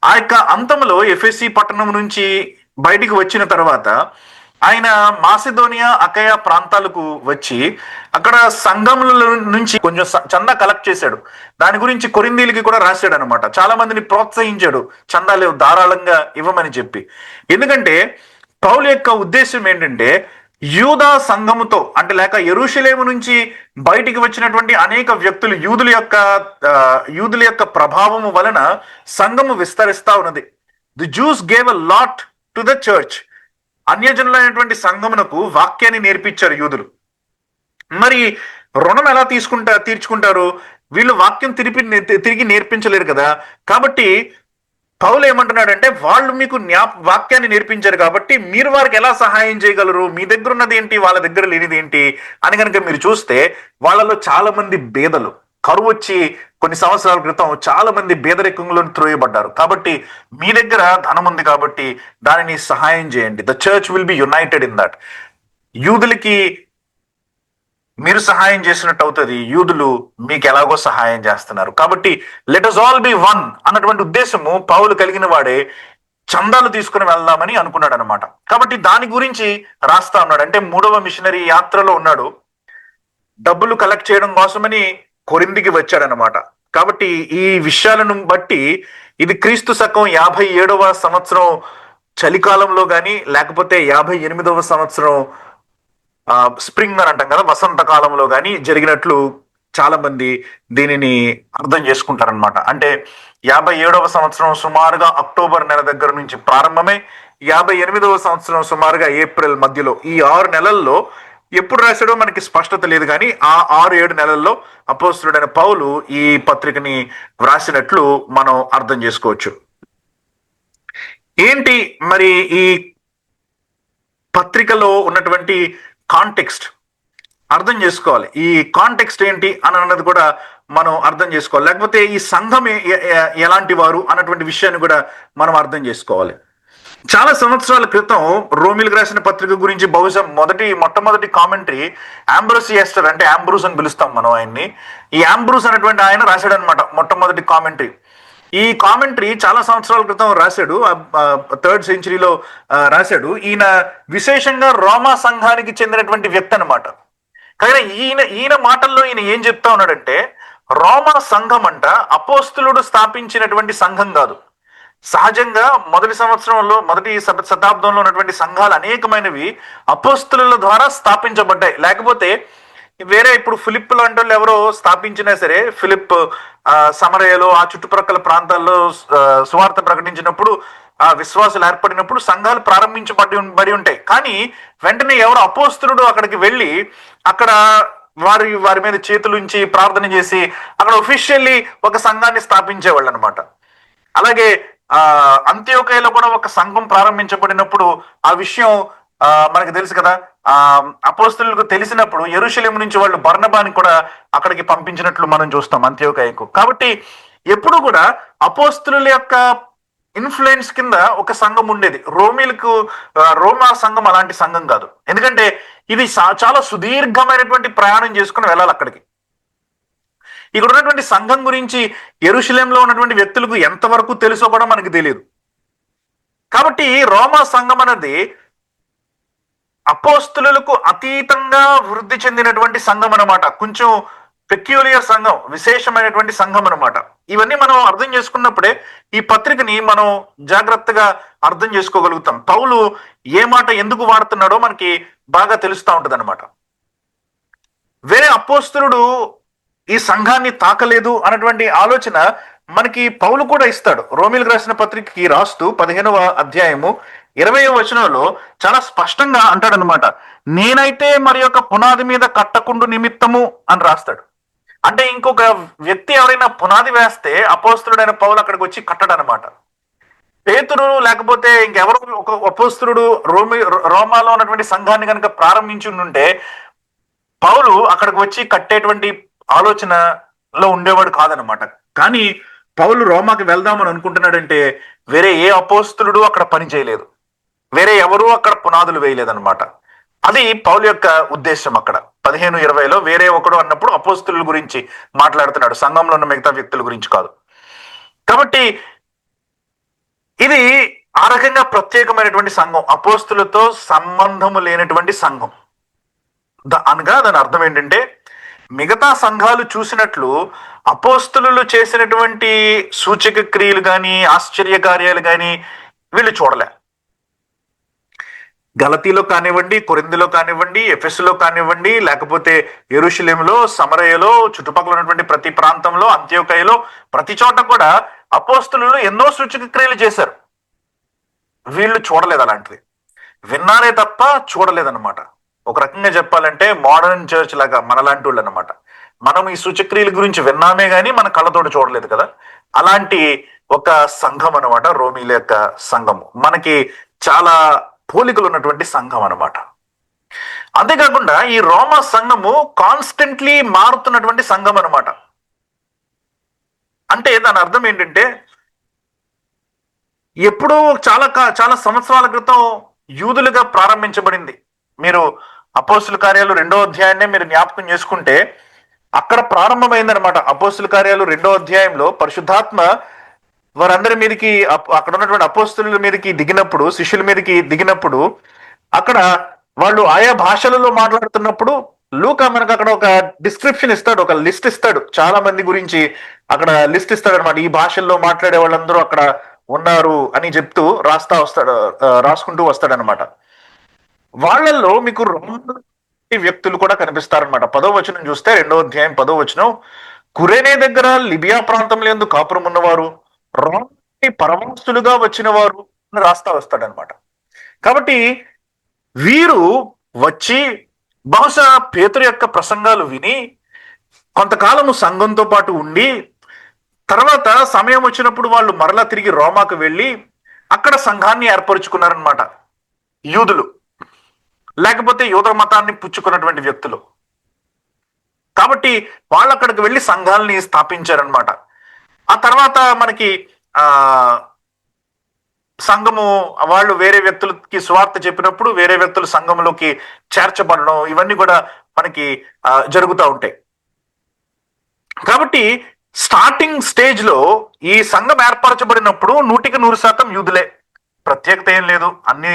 ఆ యొక్క అంతంలో ఎఫెసీ పట్టణం నుంచి బయటికి వచ్చిన తర్వాత ఆయన మాసిదోనియా అకయ ప్రాంతాలకు వచ్చి అక్కడ సంఘముల నుంచి కొంచెం చందా కలెక్ట్ చేశాడు. దాని గురించి కొరింథీలకి కూడా రాశాడు అనమాట. చాలా మందిని ప్రోత్సహించాడు చందాలు ధారాళంగా ఇవ్వమని చెప్పి. ఎందుకంటే పౌలు యొక్క ఉద్దేశం ఏంటంటే యూదా సంఘముతో, అంటే లేక యెరూషలేము నుంచి బయటికి వచ్చినటువంటి అనేక వ్యక్తులు యూదుల యొక్క ప్రభావము వలన సంఘము విస్తరిస్తా ఉన్నది. The Jews gave a lot to the church. అన్యజనులైనటువంటి సంఘమునకు వాక్యాన్ని నేర్పించారు యూదులు. మరి రుణం ఎలా తీర్చుకుంటారు? వీళ్ళు వాక్యం తిరిగి నేర్పించలేరు కదా. కాబట్టి పౌలు ఏమంటున్నాడంటే వాళ్ళు మీకు వాక్యాన్ని నేర్పించారు కాబట్టి మీరు వారికి ఎలా సహాయం చేయగలరు? మీ దగ్గర ఉన్నది ఏంటి, వాళ్ళ దగ్గర లేనిది ఏంటి అని కనుక మీరు చూస్తే వాళ్ళలో చాలా మంది బేదలు, కరువు వచ్చి కొన్ని సంవత్సరాల క్రితం చాలా మంది బేదరికంలో త్రోయబడ్డారు. కాబట్టి మీ దగ్గర ధనం ఉంది కాబట్టి దానిని సహాయం చేయండి. The church will be united in that. యూదులకి మీరు సహాయం చేసినట్టు అవుతుంది, యూదులు మీకు ఎలాగో సహాయం చేస్తున్నారు. కాబట్టి let us all be one అన్నటువంటి ఉద్దేశము పౌలు కలిగిన వాడే చందాలు తీసుకుని వెళ్దామని అనుకున్నాడు అనమాట. కాబట్టి దాని గురించి రాస్తా ఉన్నాడు. అంటే 3వ మిషనరీ యాత్రలో ఉన్నాడు, డబ్బులు కలెక్ట్ చేయడం కోసమని కొరింథీకి వచ్చాడనమాట. కాబట్టి ఈ విషయాలను బట్టి ఇది క్రీస్తు శకం 57వ సంవత్సరం చలికాలంలో కానీ లేకపోతే 58వ సంవత్సరం స్ప్రింగ్ అని అంటాం కదా, వసంత కాలంలో కానీ జరిగినట్లు చాలా మంది దీనిని అర్థం చేసుకుంటారనమాట. అంటే 57వ సంవత్సరం సుమారుగా అక్టోబర్ నెల దగ్గర నుంచి ప్రారంభమై 58వ సంవత్సరం సుమారుగా ఏప్రిల్ మధ్యలో, ఈ 6 నెలల్లో ఎప్పుడు రాశాడో మనకి స్పష్టత లేదు. కానీ ఆ 6-7 నెలల్లో అపోస్తలుడైన పౌలు ఈ పత్రికని వ్రాసినట్లు మనం అర్థం చేసుకోవచ్చు. ఏంటి మరి ఈ పత్రికలో ఉన్నటువంటి కాంటెక్స్ట్ అర్థం చేసుకోవాలి. ఈ కాంటెక్స్ట్ ఏంటి అని అన్నది కూడా మనం అర్థం చేసుకోవాలి. లేకపోతే ఈ సంఘం ఎలాంటి వారు అన్నటువంటి విషయాన్ని కూడా మనం అర్థం చేసుకోవాలి. చాలా సంవత్సరాల క్రితం రోమిలకు రాసిన పత్రిక గురించి బహుశా మొట్టమొదటి కామెంటరీ ఆంబ్రోసియస్టర్, అంటే ఆంబ్రూస్ అని పిలుస్తాం మనం ఆయన్ని. ఈ ఆంబ్రూస్ అనేటువంటి ఆయన రాశాడు అనమాట మొట్టమొదటి కామెంటరీ. ఈ కామెంటరీ చాలా సంవత్సరాల క్రితం రాశాడు, 3rd సెంచరీలో రాశాడు. ఈయన విశేషంగా రోమా సంఘానికి చెందినటువంటి వ్యక్తి అనమాట. కానీ ఈయన మాటల్లో ఈయన ఏం చెప్తా ఉన్నాడంటే రోమా సంఘం అంట అపోస్తులుడు స్థాపించినటువంటి సంఘం కాదు. సహజంగా మొదటి శతాబ్దంలో ఉన్నటువంటి సంఘాలు అనేకమైనవి అపోస్తుల ద్వారా స్థాపించబడ్డాయి. లేకపోతే వేరే ఇప్పుడు ఫిలిప్ లాంటి వాళ్ళు ఎవరో స్థాపించినా సరే, ఫిలిప్ సమరయలో ఆ చుట్టుప్రక్కల ప్రాంతాల్లో సువార్త ప్రకటించినప్పుడు ఆ విశ్వాసులు ఏర్పడినప్పుడు సంఘాలు ప్రారంభించబడి ఉంటాయి. కానీ వెంటనే ఎవరో అపోస్తులుడు అక్కడికి వెళ్ళి అక్కడ వారి మీద చేతులుంచి ప్రార్థన చేసి అక్కడ ఒఫిషియల్లీ ఒక సంఘాన్ని స్థాపించేవాళ్ళు అనమాట. అలాగే అంత్యోకయలో కూడా ఒక సంఘం ప్రారంభించబడినప్పుడు ఆ విషయం మనకు తెలుసు కదా. అపోస్తులకు తెలిసినప్పుడు యెరూషలేము నుంచి వాళ్ళు బర్నబాని కూడా అక్కడికి పంపించినట్లు మనం చూస్తాం, అంత్యోకయకు. కాబట్టి ఎప్పుడు కూడా అపోస్తుల యొక్క ఇన్ఫ్లుయెన్స్ కింద ఒక సంఘం ఉండేది. రోమా సంఘం అలాంటి సంఘం కాదు. ఎందుకంటే ఇది చాలా సుదీర్ఘమైనటువంటి ప్రయాణం చేసుకుని వెళ్ళాలి అక్కడికి. ఇక్కడ ఉన్నటువంటి సంఘం గురించి యెరూషలేంలో ఉన్నటువంటి వ్యక్తులకు ఎంతవరకు తెలుసో కూడా మనకు తెలియదు. కాబట్టి రోమా సంఘం అనేది అపోస్తులకు అతీతంగా వృద్ధి చెందినటువంటి సంఘం అనమాట. కొంచెం పెక్యూలియర్ సంఘం, విశేషమైనటువంటి సంఘం అనమాట. ఇవన్నీ మనం అర్థం చేసుకున్నప్పుడే ఈ పత్రికని మనం జాగ్రత్తగా అర్థం చేసుకోగలుగుతాం. పౌలు ఏ మాట ఎందుకు వాడుతున్నాడో మనకి బాగా తెలుస్తూ ఉంటది అనమాట. వేరే అపోస్తులుడు ఈ సంఘాన్ని తాకలేదు అన్నటువంటి ఆలోచన మనకి పౌలు కూడా ఇస్తాడు. రోమిలకు రాసిన పత్రికకి రాస్తూ 15వ అధ్యాయము 20వ వచనంలో చాలా స్పష్టంగా అంటాడనమాట. నేనైతే మరి యొక్క పునాది మీద కట్టకుండు నిమిత్తము అని రాస్తాడు. అంటే ఇంకొక వ్యక్తి ఎవరైనా పునాది వేస్తే అపోస్తులుడైన పౌలు అక్కడికి వచ్చి కట్టడనమాట. పేతురు లేకపోతే ఇంకెవరు ఒక అపోస్తులుడు రోమాలో ఉన్నటువంటి సంఘాన్ని కనుక ప్రారంభించి ఉంటే పౌలు అక్కడికి వచ్చి కట్టేటువంటి ఆలోచనలో ఉండేవాడు కాదనమాట. కానీ పౌలు రోమాకి వెళ్దామని అనుకుంటున్నాడంటే వేరే ఏ అపోస్తులుడు అక్కడ పని చేయలేదు, వేరే ఎవరు అక్కడ పునాదులు వేయలేదన్నమాట. అది పౌలు యొక్క ఉద్దేశం. అక్కడ 15-20లో వేరే ఒకడు అన్నప్పుడు అపోస్తుల గురించి మాట్లాడుతున్నాడు, సంఘంలో ఉన్న మిగతా వ్యక్తుల గురించి కాదు. కాబట్టి ఇది ఆ రకంగా ప్రత్యేకమైనటువంటి సంఘం, అపోస్తులతో సంబంధము లేనటువంటి సంఘం. అనగా దాని అర్థం ఏంటంటే మిగతా సంఘాలు చూసినట్లు అపోస్తులు చేసినటువంటి సూచక క్రియలు కానీ ఆశ్చర్య కార్యాలు కానీ వీళ్ళు చూడలే. గలతీలో కానివ్వండి, కొరింథీలో కానివ్వండి, ఎఫెసులో కానివ్వండి, లేకపోతే యెరూషలేములో, సమరయలో, చుట్టుపక్కల ఉన్నటువంటి ప్రతి ప్రాంతంలో, అంత్యోకయలో, ప్రతి చోట కూడా అపోస్తులు ఎన్నో సూచక క్రియలు చేశారు. వీళ్ళు చూడలేదు అలాంటిది, విన్నారే తప్ప చూడలేదన్నమాట. ఒక రకంగా చెప్పాలంటే మోడర్న్ చర్చ్ లాగా మనలాంటి వాళ్ళు అనమాట. మనం ఈ సూచక్రియల గురించి విన్నామే గానీ మన కళ్ళతోటి చూడలేదు కదా. అలాంటి ఒక సంఘం అనమాట రోమీల యొక్క సంఘము. మనకి చాలా పోలికలు ఉన్నటువంటి సంఘం అనమాట. అంతేకాకుండా ఈ రోమా సంఘము కాన్స్టెంట్లీ మారుతున్నటువంటి సంఘం అనమాట. అంటే దాని అర్థం ఏంటంటే ఎప్పుడూ చాలా సంవత్సరాల క్రితం యూదులుగా ప్రారంభించబడింది. మీరు అపోస్తుల కార్యాలు 2వ అధ్యాయాన్ని మీరు జ్ఞాపకం చేసుకుంటే అక్కడ ప్రారంభమైందనమాట. అపోస్తుల కార్యాలు 2వ అధ్యాయంలో పరిశుద్ధాత్మ వారందరి మీదకి, అక్కడ ఉన్నటువంటి అపోస్తుల మీదకి దిగినప్పుడు, శిష్యుల మీదకి దిగినప్పుడు అక్కడ వాళ్ళు ఆయా భాషలలో మాట్లాడుతున్నప్పుడు లూకా మనకు అక్కడ ఒక డిస్క్రిప్షన్ ఇస్తాడు, ఒక లిస్ట్ ఇస్తాడు, చాలా మంది గురించి అక్కడ లిస్ట్ ఇస్తాడు అనమాట. ఈ భాషల్లో మాట్లాడే వాళ్ళందరూ అక్కడ ఉన్నారు అని చెప్తూ రాసుకుంటూ వస్తాడనమాట. వాళ్ళల్లో మీకు వ్యక్తులు కూడా కనిపిస్తారనమాట. 10వ వచనం చూస్తే 2వ అధ్యాయం 10వ వచనం, కురేనే దగ్గర లిబియా ప్రాంతంలో ఎందుకు కాపురం ఉన్నవారు, రోమాకి పరమాస్తులుగా వచ్చిన వారు అని వస్తాడనమాట. కాబట్టి వీరు వచ్చి బహుశా పేతురు యొక్క ప్రసంగాలు విని కొంతకాలము సంఘంతో పాటు ఉండి తర్వాత సమయం వచ్చినప్పుడు వాళ్ళు మరలా తిరిగి రోమాకు వెళ్ళి అక్కడ సంఘాన్ని ఏర్పరుచుకున్నారనమాట. యూదులు లేకపోతే యూద మతాన్ని పుచ్చుకున్నటువంటి వ్యక్తులు. కాబట్టి వాళ్ళు అక్కడికి వెళ్ళి సంఘాలని స్థాపించారనమాట. ఆ తర్వాత మనకి సంఘము వాళ్ళు వేరే వ్యక్తులకి సువార్త చెప్పినప్పుడు వేరే వ్యక్తులు సంఘంలోకి చేర్చబడడం, ఇవన్నీ కూడా మనకి జరుగుతూ ఉంటాయి. కాబట్టి స్టార్టింగ్ స్టేజ్ లో ఈ సంఘం ఏర్పరచబడినప్పుడు 100% యూదులే, ప్రత్యేకత ఏం లేదు. అన్ని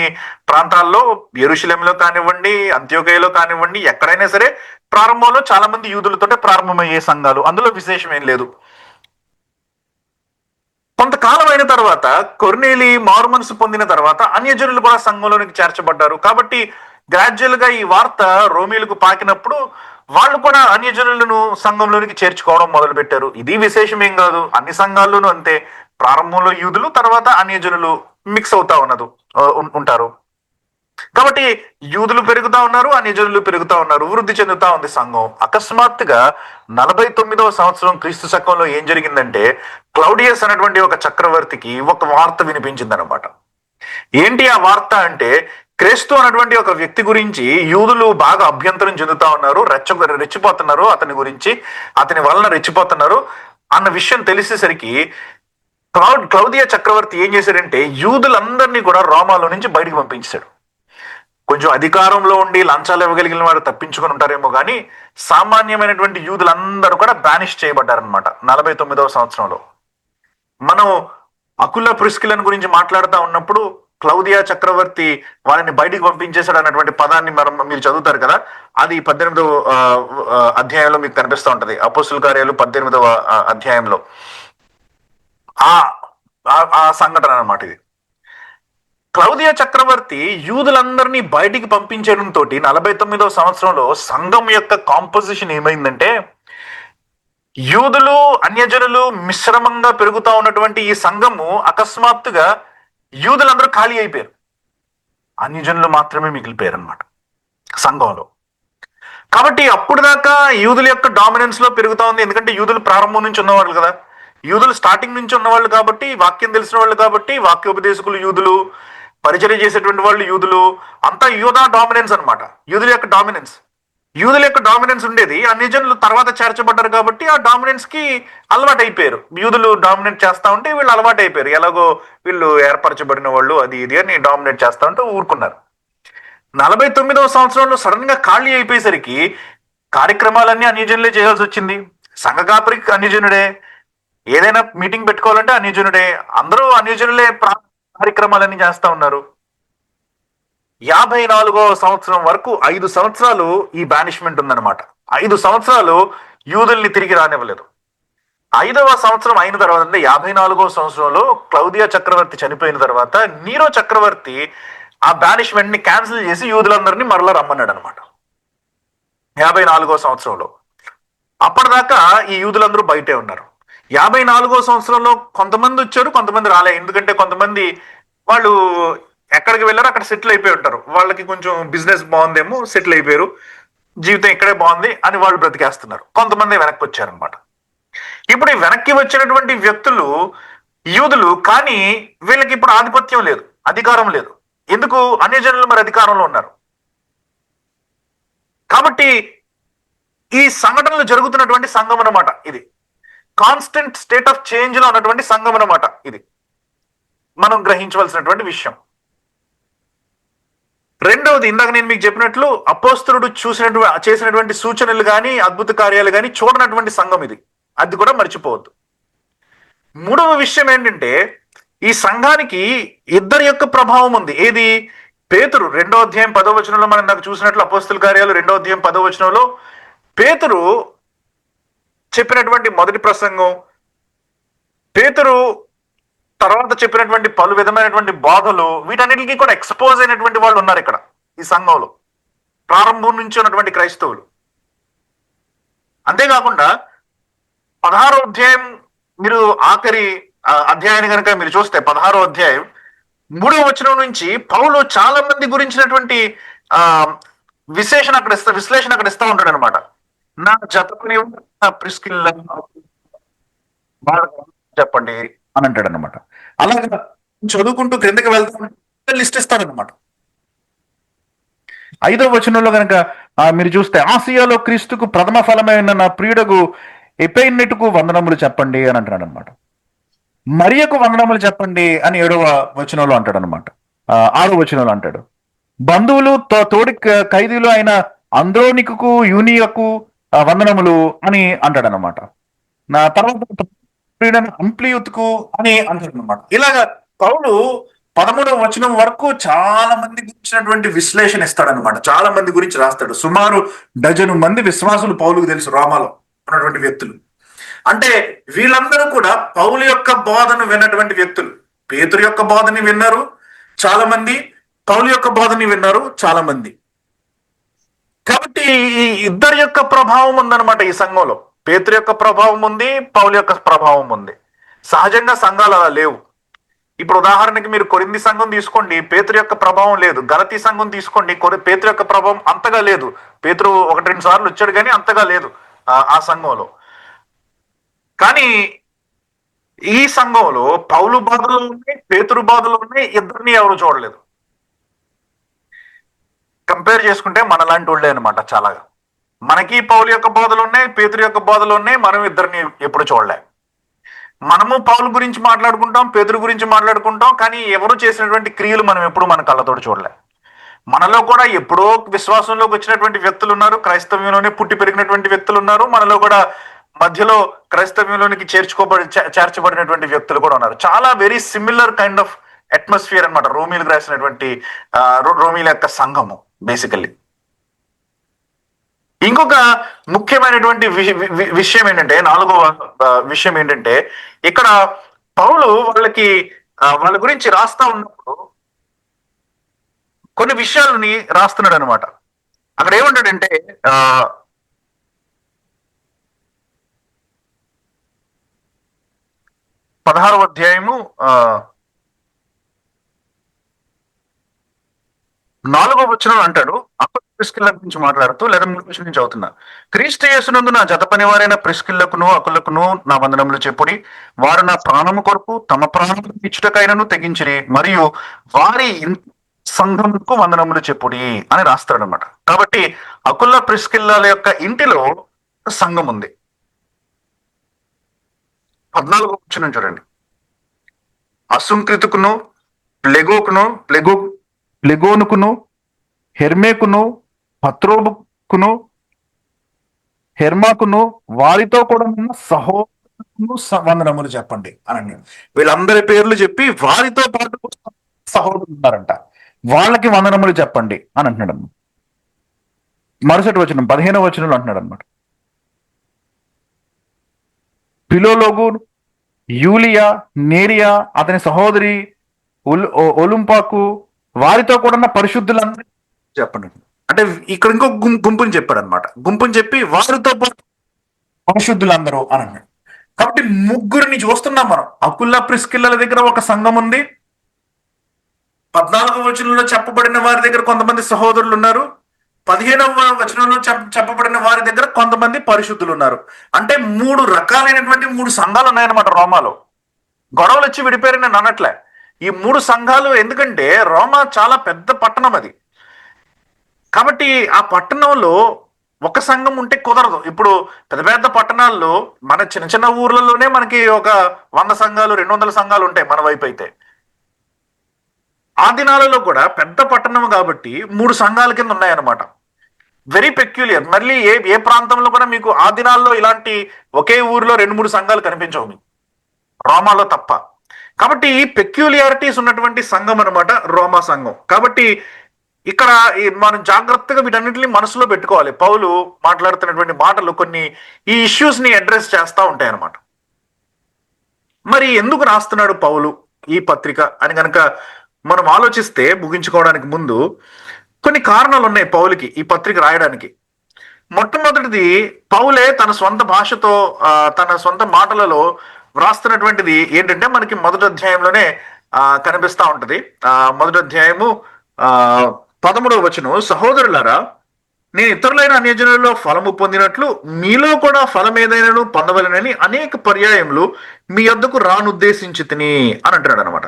ప్రాంతాల్లో యెరూషలేములో కానివ్వండి, అంత్యోకయలో కానివ్వండి, ఎక్కడైనా సరే ప్రారంభంలో చాలా మంది యూదులతోటే ప్రారంభమయ్యే సంఘాలు, అందులో విశేషం ఏం లేదు. కొంతకాలం అయిన తర్వాత కొర్నేలి మారు మనసు పొందిన తర్వాత అన్యజనులు కూడా సంఘంలోనికి చేర్చబడ్డారు. కాబట్టి గ్రాడ్యువల్ గా ఈ వార్త రోమీలకు పాకినప్పుడు వాళ్ళు కూడా అన్యజనులను సంఘంలోనికి చేర్చుకోవడం మొదలు పెట్టారు. ఇది విశేషం ఏం కాదు, అన్ని సంఘాల్లోనూ అంతే. ప్రారంభంలో యూదులు, తర్వాత అన్యజనులు మిక్స్ అవుతా ఉంటారు. కాబట్టి యూదులు పెరుగుతా ఉన్నారు, అన్యజనులు పెరుగుతా ఉన్నారు, వృద్ధి చెందుతా ఉంది సంఘం. అకస్మాత్తుగా 49వ సంవత్సరం క్రీస్తు శకంలో ఏం జరిగిందంటే క్లౌడియస్ అనేటువంటి ఒక చక్రవర్తికి ఒక వార్త వినిపించింది అనమాట. ఏంటి ఆ వార్త అంటే క్రీస్తు అనేటువంటి ఒక వ్యక్తి గురించి యూదులు బాగా అభ్యంతరం చెందుతా ఉన్నారు, రెచ్చిపోతున్నారు, అతని గురించి, అతని వలన రెచ్చిపోతున్నారు అన్న విషయం తెలిసేసరికి క్లౌదియా చక్రవర్తి ఏం చేశాడంటే యూదులందరినీ కూడా రోమాలో నుంచి బయటికి పంపించాడు. కొంచెం అధికారంలో ఉండి లంచాలు ఇవ్వగలిగిన వారు తప్పించుకొని ఉంటారేమో కానీ సామాన్యమైనటువంటి యూదులందరూ కూడా బ్యానిష్ చేయబడ్డారనమాట 49వ సంవత్సరంలో. మనం అకుల ప్రిస్కిలను గురించి మాట్లాడుతూ ఉన్నప్పుడు క్లౌదియా చక్రవర్తి వాళ్ళని బయటికి పంపించేశాడు అన్నటువంటి పదాన్ని మీరు చదువుతారు కదా. అది 18వ అధ్యాయంలో మీకు కనిపిస్తూ ఉంటది. అపోస్తుల కార్యాలు 18వ అధ్యాయంలో ఆ ఆ సంఘటన అన్నమాట ఇది. క్లౌదియా చక్రవర్తి యూదులందరినీ బయటికి పంపించడంతో 49వ సంవత్సరంలో సంఘం యొక్క కాంపోజిషన్ ఏమైందంటే, యూదులు అన్యజనులు మిశ్రమంగా పెరుగుతూ ఉన్నటువంటి ఈ సంఘము అకస్మాత్తుగా యూదులందరూ ఖాళీ అయిపోయారు, అన్యజనులు మాత్రమే మిగిలిపోయారు అనమాట సంఘంలో. కాబట్టి అప్పుడు దాకా యూదుల యొక్క డామినెన్స్ లో పెరుగుతా ఉంది, ఎందుకంటే యూదులు ప్రారంభం నుంచి ఉన్నవాళ్ళు కదా, యూదులు స్టార్టింగ్ నుంచి ఉన్నవాళ్ళు కాబట్టి, వాక్యం తెలిసిన వాళ్ళు కాబట్టి, వాక్యోపదేశకులు యూదులు, పరిచర్య చేసేటువంటి వాళ్ళు యూదులు, అంతా యూదా డామినెన్స్ అనమాట. యూదుల యొక్క డామినెన్స్ ఉండేది. అన్యజనులు తర్వాత చేర్చబడ్డారు కాబట్టి ఆ డామినెన్స్ కి అలవాటు అయిపోయారు. యూదులు డామినేట్ చేస్తా ఉంటే వీళ్ళు అలవాటు అయిపోయారు, ఎలాగో వీళ్ళు ఏర్పరచబడిన వాళ్ళు అది ఇది అని డామినేట్ చేస్తా ఉంటే ఊరుకున్నారు. 49వ సంవత్సరంలో సడన్ గా ఖాళీ అయిపోయేసరికి కార్యక్రమాలన్నీ అన్యజనులే చేయాల్సి వచ్చింది. సంఘ కాపరి అన్యజనుడే, ఏదైనా మీటింగ్ పెట్టుకోవాలంటే అన్యజనుడే, అందరూ అన్యజనులే కార్యక్రమాలన్నీ చేస్తా ఉన్నారు. 54వ సంవత్సరం వరకు 5 సంవత్సరాలు ఈ బానిష్మెంట్ ఉందన్నమాట. 5 సంవత్సరాలు యూదుల్ని తిరిగి రానివ్వలేదు. 5వ సంవత్సరం అయిన తర్వాత, అంటే 54వ సంవత్సరంలో క్లౌదియా చక్రవర్తి చనిపోయిన తర్వాత నీరో చక్రవర్తి ఆ బానిష్మెంట్ ని క్యాన్సిల్ చేసి యూదులందరినీ మరలా రమ్మన్నాడు అనమాట 54వ సంవత్సరంలో. అప్పటిదాకా ఈ యూదులందరూ బయటే ఉన్నారు. 54వ సంవత్సరంలో కొంతమంది వచ్చారు, కొంతమంది రాలే. ఎందుకంటే కొంతమంది వాళ్ళు ఎక్కడికి వెళ్ళారో అక్కడ సెటిల్ అయిపోయి ఉంటారు, వాళ్ళకి కొంచెం బిజినెస్ బాగుందేమో, సెటిల్ అయిపోయారు, జీవితం ఇక్కడే బాగుంది అని వాళ్ళు బ్రతికేస్తున్నారు. కొంతమంది వెనక్కి వచ్చారనమాట. ఇప్పుడు ఈ వెనక్కి వచ్చినటువంటి వ్యక్తులు యూదులు, కానీ వీళ్ళకి ఇప్పుడు ఆధిపత్యం లేదు, అధికారం లేదు. ఎందుకు? అన్యజనులు మరి అధికారంలో ఉన్నారు కాబట్టి. ఈ సంఘటనలు జరుగుతున్నటువంటి సంఘం అన్నమాట ఇది. కాన్స్టెంట్ స్టేట్ ఆఫ్ చేంజ్ లో ఉన్నటువంటి సంఘం అన్నమాట ఇది, మనం గ్రహించవలసినటువంటి విషయం. రెండవది, ఇందాక నేను మీకు చెప్పినట్లు అపోస్తలుడు చేసినటువంటి సూచనలు కానీ అద్భుత కార్యాలు కానీ చూడనటువంటి సంఘం ఇది, అది కూడా మర్చిపోవద్దు. మూడవ విషయం ఏంటంటే, ఈ సంఘానికి ఇద్దరి యొక్క ప్రభావం ఉంది. ఏది? పేతురు 2వ అధ్యాయం 10వ వచనంలో మనం నాకు చూసినట్లు, అపోస్తల కార్యాలు 2వ అధ్యాయం 10వ వచనంలో పేతురు చెప్పినటువంటి మొదటి ప్రసంగం, పేతురు తర్వాత చెప్పినటువంటి పలు విధమైనటువంటి బాధలు, వీటన్నిటికీ కూడా ఎక్స్పోజ్ అయినటువంటి వాళ్ళు ఉన్నారు ఇక్కడ ఈ సంఘంలో, ప్రారంభం నుంచి ఉన్నటువంటి క్రైస్తవులు. అంతేకాకుండా 16వ అధ్యాయం మీరు ఆఖరి అధ్యాయాన్ని కనుక మీరు చూస్తే, 16వ అధ్యాయం 3వ వచనం నుంచి పౌలు చాలా మంది గురించినటువంటి విశ్లేషణ అక్కడ ఇస్తా ఉంటాడు అనమాట. నా జతపని ప్రిస్కిల్ చెప్పండి అని అంటాడు అనమాట. అలాగా చదువుకుంటూ క్రిందకి వెళ్తాం, లిస్ట్ ఇస్తారనమాట. 5వ వచనంలో కనుక మీరు చూస్తే, ఆసియాలో క్రీస్తుకు ప్రథమ ఫలమైన నా ప్రియుడకు ఎపైనెటుకు వందనములు చెప్పండి అని అంటున్నాడు అనమాట. మరియకు వందనములు చెప్పండి అని 7వ వచనంలో అంటాడు అనమాట. 6వ వచనంలో అంటాడు, బంధువులు తోడి ఖైదీలు అయిన అంద్రోనికు యూనియకు వందనములు అని అంటాడు అనమాట. నా తర్వాత అంప్లియుత్కు అని అంటాడు అనమాట. ఇలాగా పౌలు 13వ వచనం వరకు చాలా మంది గురించినటువంటి విశ్లేషణ ఇస్తాడనమాట. చాలా మంది గురించి రాస్తాడు. సుమారు 12 మంది విశ్వాసులు పౌలుకు తెలుసు, రోమాలో ఉన్నటువంటి వ్యక్తులు. అంటే వీళ్ళందరూ కూడా పౌలు యొక్క బోధను విన్నటువంటి వ్యక్తులు. పేతురు యొక్క బోధని విన్నారు చాలా మంది, పౌలు యొక్క బోధని విన్నారు చాలా మంది. కాబట్టి ఈ ఇద్దరి యొక్క ప్రభావం ఉందన్నమాట ఈ సంఘంలో. పేతురు యొక్క ప్రభావం ఉంది, పౌలు యొక్క ప్రభావం ఉంది. సహజంగా సంఘాలు అలా లేవు. ఇప్పుడు ఉదాహరణకి మీరు కొరింథీ సంఘం తీసుకోండి, పేతురు యొక్క ప్రభావం లేదు. గలతీ సంఘం తీసుకోండి, పేతురు యొక్క ప్రభావం అంతగా లేదు. పేతురు 1-2 సార్లు వచ్చాడు కానీ అంతగా లేదు ఆ సంఘంలో. కానీ ఈ సంఘంలో పౌలు బాధలు ఉన్నాయి, పేతురు బాధలు ఉన్నాయి, ఇద్దరిని ఎవరు చూడలేదు. కంపేర్ చేసుకుంటే మనలాంటి వాళ్ళే అనమాట. చాలాగా మనకి పౌలు యొక్క బోధలు ఉన్నాయి, పేతురు యొక్క బోధలు ఉన్నాయి, మనం ఇద్దరిని ఎప్పుడు చూడలే. మనము పౌలు గురించి మాట్లాడుకుంటాం, పేతురు గురించి మాట్లాడుకుంటాం, కానీ ఎవరు చేసినటువంటి క్రియలు మనం ఎప్పుడు మన కళ్ళతోటి చూడలే. మనలో కూడా ఎప్పుడో విశ్వాసంలోకి వచ్చినటువంటి వ్యక్తులు ఉన్నారు, క్రైస్తవ్యంలోనే పుట్టి పెరిగినటువంటి వ్యక్తులు ఉన్నారు, మనలో కూడా మధ్యలో క్రైస్తవ్యంలోనికి చేర్చబడినటువంటి వ్యక్తులు కూడా ఉన్నారు. చాలా very similar kind of atmosphere అనమాట రోమీలకు రాసినటువంటి రోమీల యొక్క సంఘము బేసికల్లీ. ఇంకొక ముఖ్యమైనటువంటి విషయం ఏంటంటే, నాలుగవ విషయం ఏంటంటే, ఇక్కడ పౌలు వాళ్ళకి వాళ్ళ గురించి రాస్తా ఉన్నప్పుడు కొన్ని విషయాలని రాస్తున్నాడు అనమాట. అక్కడ ఏమంటాడంటే 16వ అధ్యాయము 4వ వచనం అంటాడు, ప్రిస్కిల్ల గురించి మాట్లాడుతూ, లేదా 3వ వచనం నుంచి అవుతున్నా. క్రీస్తు యేసునందు నా జత పనివారైన ప్రిస్కిల్లకును అకులకును నా వందనములు చెప్పుడి. వారు నా ప్రాణము కొరకు తమ ప్రాణము ఇచ్చుటకైనను తెగించిరి, మరియు వారి సంఘముకు వందనములు చెప్పుడి అని రాస్తాడు అనమాట. కాబట్టి అకుల ప్రిస్కిల్లల యొక్క ఇంటిలో సంఘం ఉంది. 14వ వచనం చూడండి. అసుంకృతుకును ప్లెగోనుకును హెర్మేకును పత్రోబుకును హెర్మాకును వారితో కూడా ఉన్న సహోదరులను వందనములు చెప్పండి అని వీళ్ళందరి పేర్లు చెప్పి వారితో పాటు సహోదరులు ఉన్నారంట, వాళ్ళకి వందనములు చెప్పండి అని అంటున్నాడు అన్నమాట. మరుసటి వచనం 15వ వచనంలో అంటున్నాడు అనమాట. పిలోలోగు, యూలియా, నేరియా అతని సహోదరి ఒలుంపాకు వారితో కూడా ఉన్న పరిశుద్ధులందరూ చెప్పండి. అంటే ఇక్కడ ఇంకో గుంపుని చెప్పాడు అనమాట. గుంపుని చెప్పి వారితో పాటు పరిశుద్ధులందరూ అని అన్నాడు. కాబట్టి ముగ్గురిని చూస్తున్నాం మనం. అకుల్లా ప్రిస్కిల్లల దగ్గర ఒక సంఘం ఉంది. 14వ వచనంలో చెప్పబడిన వారి దగ్గర కొంతమంది సహోదరులు ఉన్నారు. 15వ వచనంలో చెప్పబడిన వారి దగ్గర కొంతమంది పరిశుద్ధులు ఉన్నారు. అంటే 3 రకాలైనటువంటి 3 సంఘాలు ఉన్నాయన్నమాట రోమాలో. గొడవలు వచ్చి విడిపోయారని నేను అనట్లే. ఈ 3 సంఘాలు, ఎందుకంటే రోమా చాలా పెద్ద పట్టణం అది. కాబట్టి ఆ పట్టణంలో ఒక సంఘం ఉంటే కుదరదు. ఇప్పుడు పెద్ద పెద్ద పట్టణాల్లో మన చిన్న చిన్న ఊర్లలోనే మనకి ఒక 100 సంఘాలు 200 సంఘాలు ఉంటాయి మన వైపు అయితే. ఆ దినాలలో కూడా పెద్ద పట్టణం కాబట్టి 3 సంఘాల కింద ఉన్నాయన్నమాట. Very peculiar. మళ్ళీ ఏ ప్రాంతంలో కూడా మీకు ఆ దినాల్లో ఇలాంటి ఒకే ఊరిలో 2-3 సంఘాలు కనిపించవు మీకు, రోమాలో తప్ప. కాబట్టి ఈ పెక్యులియారిటీస్ ఉన్నటువంటి సంఘం అనమాట రోమా సంఘం. కాబట్టి ఇక్కడ మనం జాగ్రత్తగా వీటన్నిటిని మనసులో పెట్టుకోవాలి. పౌలు మాట్లాడుతున్నటువంటి మాటలు కొన్ని ఈ ఇష్యూస్ ని అడ్రస్ చేస్తూ ఉంటాయి అన్నమాట. మరి ఎందుకు రాస్తున్నాడు పౌలు ఈ పత్రిక అని కనుక మనం ఆలోచిస్తే, ముగించుకోవడానికి ముందు కొన్ని కారణాలు ఉన్నాయి పౌలుకి ఈ పత్రిక రాయడానికి. మొట్టమొదటిది, పౌలే తన సొంత భాషతో తన సొంత మాటలలో వ్రాస్తున్నటువంటిది ఏంటంటే మనకి మొదటి అధ్యాయంలోనే కనిపిస్తా ఉంటది. మొదటి అధ్యాయము 13వ వచనం, సహోదరులారా, నేను ఇతరులైన అన్యజనులలో ఫలము పొందినట్లు మీలో కూడా ఫలం ఏదైనాను పొందవలనని అనేక పర్యాయములు మీ యొద్దకు రానుద్దేశించి తిని అని అంటున్నాడు అనమాట.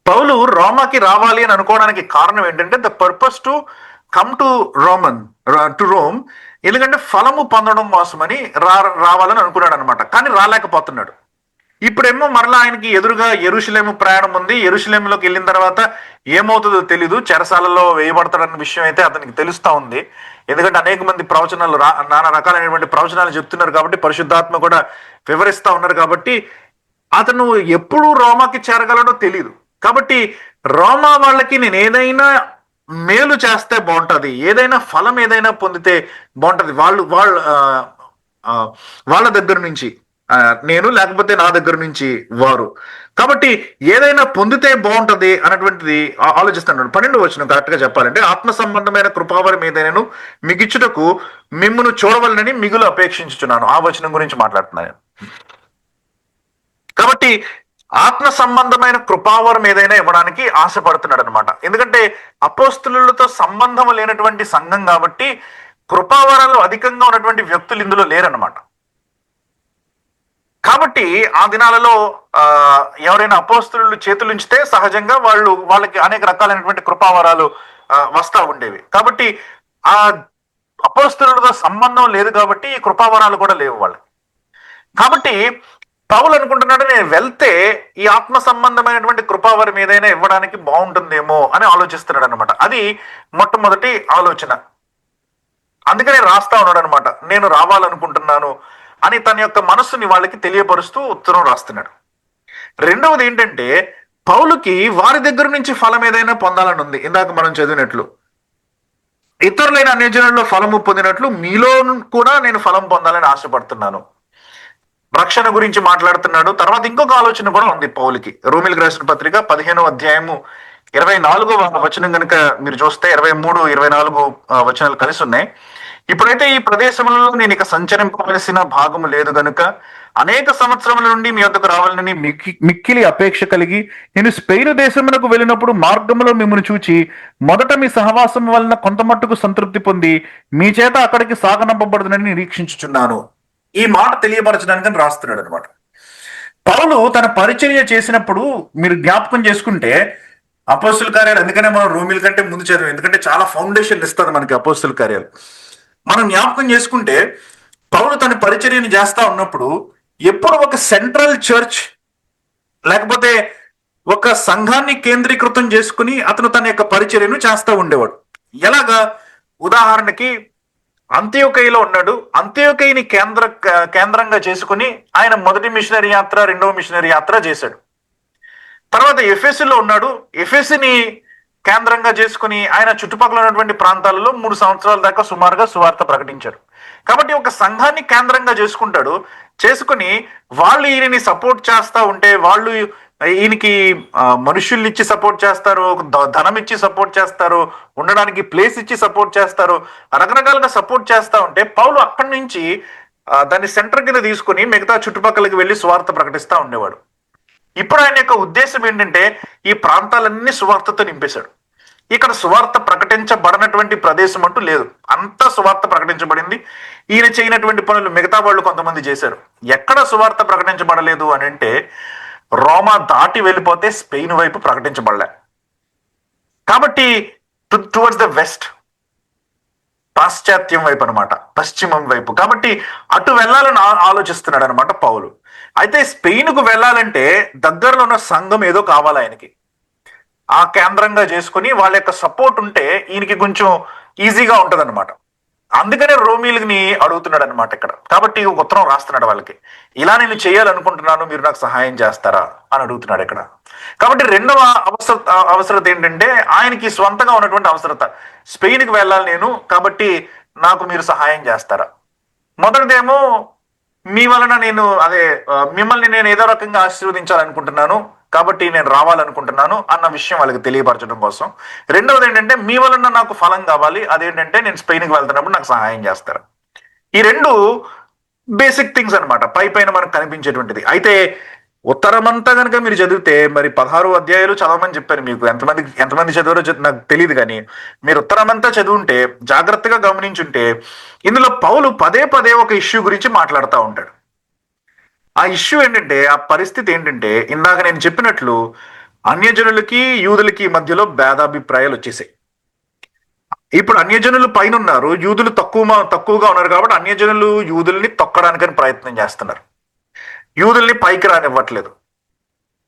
పౌలు రోమాకి రావాలి అని అనుకోవడానికి కారణం ఏంటంటే the purpose to come to Rome, ఎందుకంటే ఫలము పొందడం కోసమని రావాలని అనుకున్నాడు అనమాట. కానీ రాలేకపోతున్నాడు. ఇప్పుడేమో మరలా ఆయనకి ఎదురుగా యెరూషలేము ప్రయాణం ఉంది. యెరూషలేములోకి వెళ్ళిన తర్వాత ఏమవుతుందో తెలీదు, చెరసాలలో వేయబడతాడన్న విషయం అయితే అతనికి తెలుస్తా ఉంది. ఎందుకంటే అనేక మంది ప్రవచనాలు నానా రకాలైనటువంటి ప్రవచనాలు చెప్తున్నారు కాబట్టి, పరిశుద్ధాత్మ కూడా వివరిస్తా ఉన్నారు కాబట్టి అతను ఎప్పుడు రోమాకి చేరగలడో తెలియదు. కాబట్టి రోమా వాళ్ళకి నేను ఏదైనా మేలు చేస్తే బాగుంటది, ఏదైనా ఫలం ఏదైనా పొందితే బాగుంటది, వాళ్ళ దగ్గర నుంచి నేను, లేకపోతే నా దగ్గర నుంచి వారు. కాబట్టి ఏదైనా పొందితే బాగుంటది అన్నటువంటిది ఆలోచిస్తున్నాడు. 12వ వచనం కరెక్ట్ గా చెప్పాలంటే, ఆత్మ సంబంధమైన కృపావరం ఏదైనాను మిగిచ్చుటకు మిమ్మును చూడవలనని మిగులు అపేక్షించుచున్నాను. ఆ వచనం గురించి మాట్లాడుతున్నాను. కాబట్టి ఆత్మ సంబంధమైన కృపావరం ఏదైనా ఇవ్వడానికి ఆశపడుతున్నాడు అనమాట. ఎందుకంటే అపోస్తులతో సంబంధం లేనటువంటి సంఘం కాబట్టి కృపావరాలు అధికంగా ఉన్నటువంటి వ్యక్తులు ఇందులో లేరనమాట. కాబట్టి ఆ దినాలలో ఎవరైనా అపోస్తులు చేతులుంచితే సహజంగా వాళ్ళకి అనేక రకాలైనటువంటి కృపావరాలు వస్తా ఉండేవి. కాబట్టి ఆ అపోస్తులతో సంబంధం లేదు కాబట్టి ఈ కృపావరాలు కూడా లేవు వాళ్ళకి. కాబట్టి పౌలు అనుకుంటున్నాడు, నేను వెళ్తే ఈ ఆత్మ సంబంధమైనటువంటి కృపావరం ఏదైనా ఇవ్వడానికి బాగుంటుందేమో అని ఆలోచిస్తున్నాడు అనమాట. అది మొట్టమొదటి ఆలోచన. అందుకనే రాస్తా ఉన్నాడు అనమాట, నేను రావాలనుకుంటున్నాను అని తన యొక్క మనస్సుని వాళ్ళకి తెలియపరుస్తూ ఉత్తరం రాస్తున్నాడు. రెండవది ఏంటంటే, పౌలుకి వారి దగ్గర నుంచి ఫలం ఏదైనా పొందాలని ఉంది. ఇందాక మనం చదివినట్లు, ఇతరులైన అన్యజనుల్లో ఫలము పొందినట్లు మీలో కూడా నేను ఫలం పొందాలని ఆశపడుతున్నాను. రక్షణ గురించి మాట్లాడుతున్నాడు. తర్వాత ఇంకొక ఆలోచన కూడా ఉంది పౌలుకి. రోమిలకు రాసిన పత్రిక 15వ అధ్యాయము 24వ వచనం కనుక మీరు చూస్తే 23, 24 వచనాలు కలిసి ఉన్నాయి. ఇప్పుడైతే ఈ ప్రదేశంలో నేను ఇక సంచరింపవలసిన భాగము లేదు గనుక అనేక సంవత్సరముల నుండి మీ వద్దకు రావాలని మిక్కిలి అపేక్ష కలిగి నేను స్పెయిన్ దేశమునకు వెళ్ళినప్పుడు మార్గంలో మిమ్మల్ని చూచి మొదట మీ సహవాసం వలన కొంత మట్టుకు సంతృప్తి పొంది మీ చేత అక్కడికి సాగనంపబడుతుందని నిరీక్షించుచున్నాను. ఈ మాట తెలియపరచడానికి రాస్తున్నాడు అనమాట. పౌలు తన పరిచర్య చేసినప్పుడు మీరు జ్ఞాపకం చేసుకుంటే అపోస్తుల కార్యాలు, అందుకనే మనం రోమిల కంటే ముందు చదివాం, ఎందుకంటే చాలా ఫౌండేషన్ ఇస్తుంది మనకి అపోస్తుల కార్యాలు. మనం జ్ఞాపకం చేసుకుంటే పౌలు తన పరిచర్యను చేస్తా ఉన్నప్పుడు ఎప్పుడు ఒక సెంట్రల్ చర్చ్ లేకపోతే ఒక సంఘాన్ని కేంద్రీకృతం చేసుకుని అతను తన యొక్క పరిచర్యను చేస్తూ ఉండేవాడు. ఎలాగా? ఉదాహరణకి అంత్యోకయలో ఉన్నాడు. అంత్యోకయని కేంద్రంగా చేసుకుని ఆయన మొదటి మిషనరీ యాత్ర, రెండవ మిషనరీ యాత్ర చేశాడు. తర్వాత ఎఫెసులో ఉన్నాడు. ఎఫెసుని కేంద్రంగా చేసుకుని ఆయన చుట్టుపక్కల ఉన్నటువంటి ప్రాంతాలలో 3 సంవత్సరాల దాకా సుమారుగా సువార్త ప్రకటించాడు. కాబట్టి ఒక సంఘాన్ని కేంద్రంగా చేసుకుంటాడు. చేసుకుని వాళ్ళు ఈయనని సపోర్ట్ చేస్తా ఉంటే, వాళ్ళు ఈయనకి మనుషుల్ని ఇచ్చి సపోర్ట్ చేస్తారు, ధనం ఇచ్చి సపోర్ట్ చేస్తారు, ఉండడానికి ప్లేస్ ఇచ్చి సపోర్ట్ చేస్తారు, రకరకాలుగా సపోర్ట్ చేస్తా ఉంటే పౌలు అక్కడి నుంచి దాన్ని సెంటర్ కింద తీసుకుని మిగతా చుట్టుపక్కలకి వెళ్ళి సువార్త ప్రకటిస్తూ ఉండేవాడు. ఇప్పుడు ఆయన యొక్క ఉద్దేశం ఏంటంటే ఈ ప్రాంతాలన్నీ సువార్తతో నింపేశాడు. ఇక్కడ సువార్త ప్రకటించబడినటువంటి ప్రదేశం అంటూ లేదు, అంతా సువార్త ప్రకటించబడింది. ఈయన చేయనటువంటి పనులు మిగతా వాళ్ళు కొంతమంది చేశారు. ఎక్కడ సువార్త ప్రకటించబడలేదు అని అంటే, రోమా దాటి వెళ్ళిపోతే స్పెయిన్ వైపు ప్రకటించబడలే. కాబట్టి టువర్డ్స్ ద వెస్ట్, పాశ్చాత్యం వైపు అనమాట, పశ్చిమం వైపు. కాబట్టి అటు వెళ్ళాలని ఆలోచిస్తున్నాడు అనమాట పౌలు. అయితే స్పెయిన్కు వెళ్ళాలంటే దగ్గరలో ఉన్న సంఘం ఏదో కావాలి ఆయనకి. ఆ కేంద్రంగా చేసుకుని వాళ్ళ యొక్క సపోర్ట్ ఉంటే ఈయనకి కొంచెం ఈజీగా ఉంటది అనమాట. అందుకనే రోమిల్ని అడుగుతున్నాడు అనమాట ఇక్కడ. కాబట్టి ఉత్తరం రాస్తున్నాడు వాళ్ళకి, ఇలా నేను చేయాలనుకుంటున్నాను, మీరు నాకు సహాయం చేస్తారా అని అడుగుతున్నాడు ఇక్కడ. కాబట్టి రెండవ అవసరత ఏంటంటే, ఆయనకి స్వంతగా ఉన్నటువంటి అవసరత, స్పెయిన్కి వెళ్ళాలి నేను, కాబట్టి నాకు మీరు సహాయం చేస్తారా. మొదటిదేమో మీ వలన నేను మిమ్మల్ని నేను ఏదో రకంగా ఆశీర్వదించాలనుకుంటున్నాను, కాబట్టి నేను రావాలనుకుంటున్నాను అన్న విషయం వాళ్ళకి తెలియపరచడం కోసం. రెండవది ఏంటంటే, మీ వలన నాకు ఫలం కావాలి, అదేంటంటే నేను స్పెయిన్కి వెళ్తున్నప్పుడు నాకు సహాయం చేస్తారు. ఈ రెండు బేసిక్ థింగ్స్ అనమాట, పైన మనకు కనిపించేటువంటిది. అయితే ఉత్తరమంతా కనుక మీరు చదివితే, మరి 16 అధ్యాయాలు చదవమని చెప్పారు మీకు. ఎంతమంది చదివారో నాకు తెలియదు, కానీ మీరు ఉత్తరమంతా చదువుంటే, జాగ్రత్తగా గమనించుంటే, ఇందులో పౌలు పదే ఒక ఇష్యూ గురించి మాట్లాడుతూ ఉంటాడు. ఆ ఇష్యూ ఏంటంటే, ఆ పరిస్థితి ఏంటంటే, ఇందాక నేను చెప్పినట్లు అన్యజనులకి యూదులకి మధ్యలో భేదాభిప్రాయాలు వచ్చేసాయి. ఇప్పుడు అన్యజనులు పైన ఉన్నారు, యూదులు తక్కువగా ఉన్నారు. కాబట్టి అన్యజనులు యూదుల్ని తొక్కడానికని ప్రయత్నం చేస్తున్నారు, యూదుల్ని పైకి రానివ్వట్లేదు.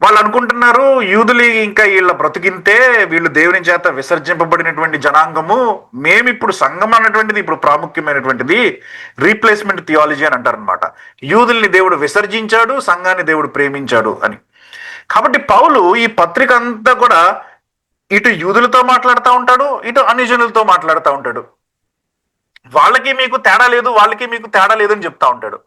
వాళ్ళు అనుకుంటున్నారు, యూదులు ఇంకా వీళ్ళ బ్రతికింతే, వీళ్ళు దేవుని చేత విసర్జింపబడినటువంటి జనాంగము, మేమిప్పుడు సంఘం అన్నటువంటిది ఇప్పుడు ప్రాముఖ్యమైనటువంటిది, రీప్లేస్మెంట్ థియాలజీ అని అంటారనమాట. యూదుల్ని దేవుడు విసర్జించాడు, సంఘాన్ని దేవుడు ప్రేమించాడు అని. కాబట్టి పౌలు ఈ పత్రిక అంతా కూడా ఇటు యూదులతో మాట్లాడుతూ ఉంటాడు, ఇటు అన్యజనులతో మాట్లాడుతూ ఉంటాడు. వాళ్ళకి మీకు తేడా లేదు, వాళ్ళకి మీకు తేడా లేదని చెప్తా ఉంటాడు.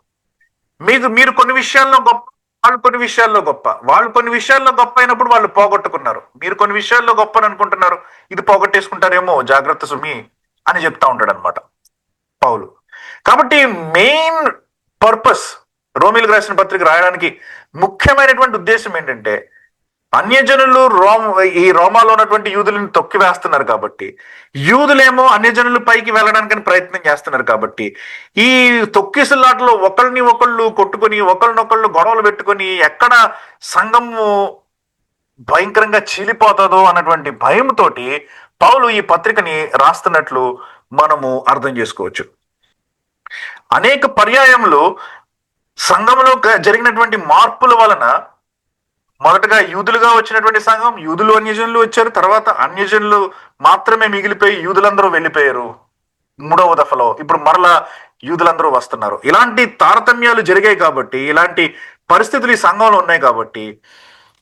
మీరు కొన్ని విషయాల్లో గొప్ప, వాళ్ళు కొన్ని విషయాల్లో గొప్ప. వాళ్ళు కొన్ని విషయాల్లో గొప్ప అయినప్పుడు వాళ్ళు పోగొట్టుకున్నారు, మీరు కొన్ని విషయాల్లో గొప్ప అని అనుకుంటున్నారు, ఇది పోగొట్టేసుకుంటారేమో, జాగ్రత్త సుమి అని చెప్తా ఉంటాడు అనమాట పౌలు. కాబట్టి మెయిన్ పర్పస్ రోమిలకు రాసిన పత్రిక రాయడానికి ముఖ్యమైనటువంటి ఉద్దేశం ఏంటంటే, అన్యజనులు ఈ రోమాలో ఉన్నటువంటి యూదులను తొక్కి వేస్తున్నారు కాబట్టి, యూదులేమో అన్యజనులు పైకి వెళ్ళడానికని ప్రయత్నం చేస్తున్నారు కాబట్టి, ఈ తొక్కిసలాటలో ఒకళ్ళని ఒకళ్ళు కొట్టుకొని, ఒకళ్ళనొకళ్ళు గొడవలు పెట్టుకొని, ఎక్కడ సంఘము భయంకరంగా చీలిపోతుందో అన్నటువంటి భయంతోటి పౌలు ఈ పత్రికని రాస్తున్నట్లు మనము అర్థం చేసుకోవచ్చు. అనేక పర్యాయములు సంఘంలో జరిగినటువంటి మార్పుల వలన మొదటగా యూదులుగా వచ్చినటువంటి సంఘం, యూదులు అన్యజనులు వచ్చారు, తర్వాత అన్యజనులు మాత్రమే మిగిలిపోయి యూదులందరూ వెళ్ళిపోయారు. మూడవ దఫలో ఇప్పుడు మరలా యూదులందరూ వస్తున్నారు. ఇలాంటి తారతమ్యాలు జరిగాయి కాబట్టి, ఇలాంటి పరిస్థితులు ఈ సంఘంలో ఉన్నాయి కాబట్టి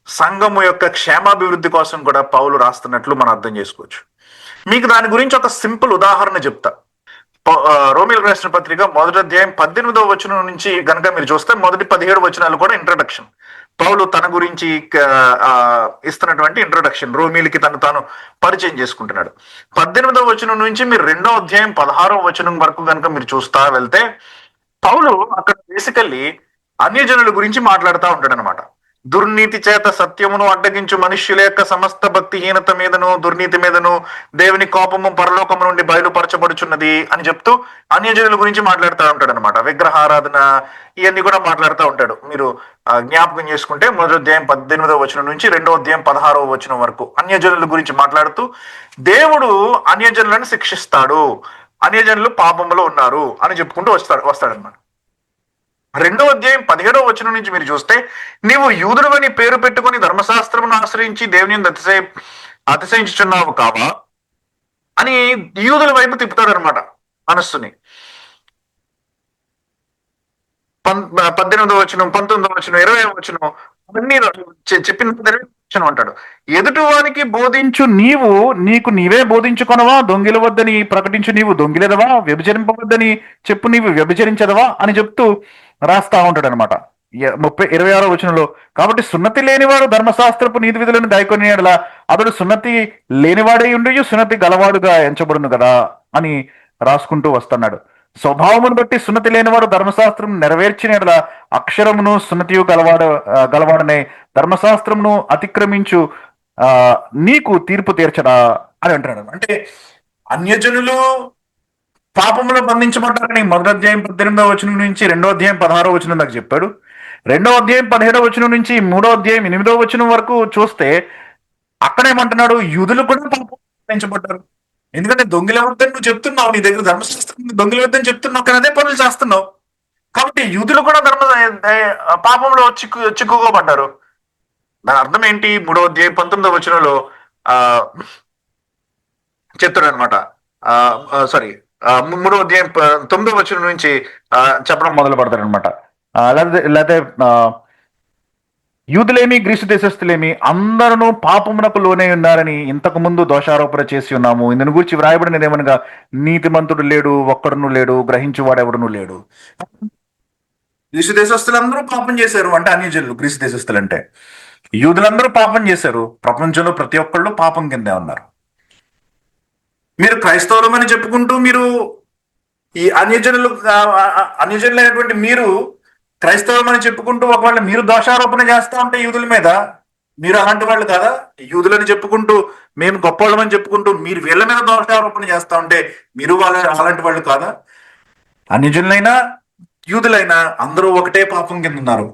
సంఘము యొక్క క్షేమాభివృద్ధి కోసం కూడా పౌలు రాస్తున్నట్లు మనం అర్థం చేసుకోవచ్చు. మీకు దాని గురించి ఒక సింపుల్ ఉదాహరణ చెప్తా. రోమిలకు రాసిన పత్రిక 1వ అధ్యాయం 18వ వచనం నుంచి గనక మీరు చూస్తే మొదటి 17 వచనాలు కూడా ఇంట్రడక్షన్. పౌలు తన గురించి ఇస్తున్నటువంటి ఇంట్రొడక్షన్, రోమిలికి తను తాను పరిచయం చేసుకుంటున్నాడు. 18వ వచనం నుంచి మీరు 2వ అధ్యాయం 16వ వచనం వరకు కనుక మీరు చూస్తా వెళ్తే పౌలు అక్కడ బేసికల్లీ అన్యజనుల గురించి మాట్లాడుతూ ఉంటాడు అనమాట. దుర్నీతి చేత సత్యమును అడ్డగించు మనుష్యుల యొక్క సమస్త భక్తిహీనత మీదను దుర్నీతి మీదను దేవుని కోపము పరలోకము నుండి బయలుపరచబడుచున్నది అని చెప్తూ అన్యజనుల గురించి మాట్లాడుతూ ఉంటాడు అనమాట. విగ్రహారాధన ఇవన్నీ కూడా మాట్లాడుతూ ఉంటాడు. మీరు జ్ఞాపకం చేసుకుంటే 1వ అధ్యాయం 18వ వచనం నుంచి 2వ అధ్యాయం 16వ వచనం వరకు అన్యజనుల గురించి మాట్లాడుతూ దేవుడు అన్యజనులను శిక్షిస్తాడు, అన్యజనులు పాపములో ఉన్నారు అని చెప్పుకుంటూ వస్తాడనమాట. 2వ అధ్యాయం 17వ వచనం నుంచి మీరు చూస్తే నీవు యూదుడవని పేరు పెట్టుకుని ధర్మశాస్త్రమును ఆశ్రయించి దేవుని అతిశయించుచున్నావు కావా అని యూదుల వైపు తిప్పుతాడు అనమాట మనస్సుని. 18వ వచనం, 19వ వచనం, 20వ వచనం అన్ని చెప్పిన అంటాడు. ఎదుటివానికి బోధించు నీవు నీకు నీవే బోధించుకొనవా, దొంగిల వద్దని ప్రకటించు నీవు దొంగిలదవా, వ్యభిచరింపవద్దని చెప్పు నీవు వ్యభిచరించదవా అని చెప్తూ రాస్తా ఉంటాడు అనమాట. 26వ వచనంలో కాబట్టి సున్నతి లేనివాడు ధర్మశాస్త్రపు నీతి విధులను గాయకొని అతడు సున్నతి లేనివాడే ఉండి సున్నతి గలవాడుగా ఎంచబడును కదా అని రాసుకుంటూ వస్తున్నాడు. స్వభావమును బట్టి సున్నతి లేనివాడు ధర్మశాస్త్రం నెరవేర్చిన అక్షరమును సున్నతియు గలవాడనే ధర్మశాస్త్రమును అతిక్రమించు నీకు తీర్పు తీర్చడా అని అంటున్నాడు. అంటే అన్యజనులు పాపంలో బంధించబడ్డారని 1వ అధ్యాయం 18వ వచనం నుంచి 2వ అధ్యాయం 16వ వచనం నాకు చెప్పాడు. 2వ అధ్యాయం 17వ వచనం నుంచి 3వ అధ్యాయం 8వ వచనం వరకు చూస్తే అక్కడేమంటున్నాడు, యూదులు కూడా పాపం బంధించబడ్డారు. ఎందుకంటే దొంగిల వద్దని నువ్వు చెప్తున్నావు, నీ దగ్గర ధర్మశాస్త్రం దొంగిల వద్దని చెప్తున్నావు, కానీ అదే పనులు చేస్తున్నావు. కాబట్టి యూదులు కూడా పాపంలో చిక్కుకోబడ్డారు. దాని అర్థం ఏంటి? 3వ అధ్యాయం 19వ వచనంలో చెప్తాడు అనమాట. సారీ 3వ అధ్యాయం 9వ వచనం నుంచి చెప్పడం మొదలు పెడతాడు అనమాట. లేకపోతే యూదులేమి గ్రీసు దేశస్తులేమి అందరూ పాపమునకు లోనే ఉన్నారని ఇంతకు ముందు దోషారోపణ చేసి ఉన్నాము. ఇందుని గురించి వ్రాయబడినది ఏమనగా నీతిమంతుడు లేడు, ఒక్కడును లేడు, గ్రహించువాడెవడును లేడు. గ్రీసు దేశస్తులందరూ పాపం చేశారు అంటే అన్యజనులు. గ్రీసు దేశస్తులు అంటే యూదులందరూ పాపం చేశారు. ప్రపంచంలో ప్రతి ఒక్కళ్ళు పాపం కిందే ఉన్నారు. మీరు క్రైస్తవులమని చెప్పుకుంటూ మీరు ఈ అన్యజనులైనటువంటి మీరు క్రైస్తవమని చెప్పుకుంటూ ఒకవేళ మీరు దోషారోపణ చేస్తా ఉంటే యూదుల మీద, మీరు అలాంటి వాళ్ళు కాదా? యూదులని చెప్పుకుంటూ మేము గొప్పవాళ్ళమని చెప్పుకుంటూ మీరు వీళ్ళ మీద దోషారోపణ చేస్తా ఉంటే మీరు అలాంటి వాళ్ళు కాదా? అన్యజనులైనా యూదులైనా అందరూ ఒకటే పాపం కింద ఉన్నారు.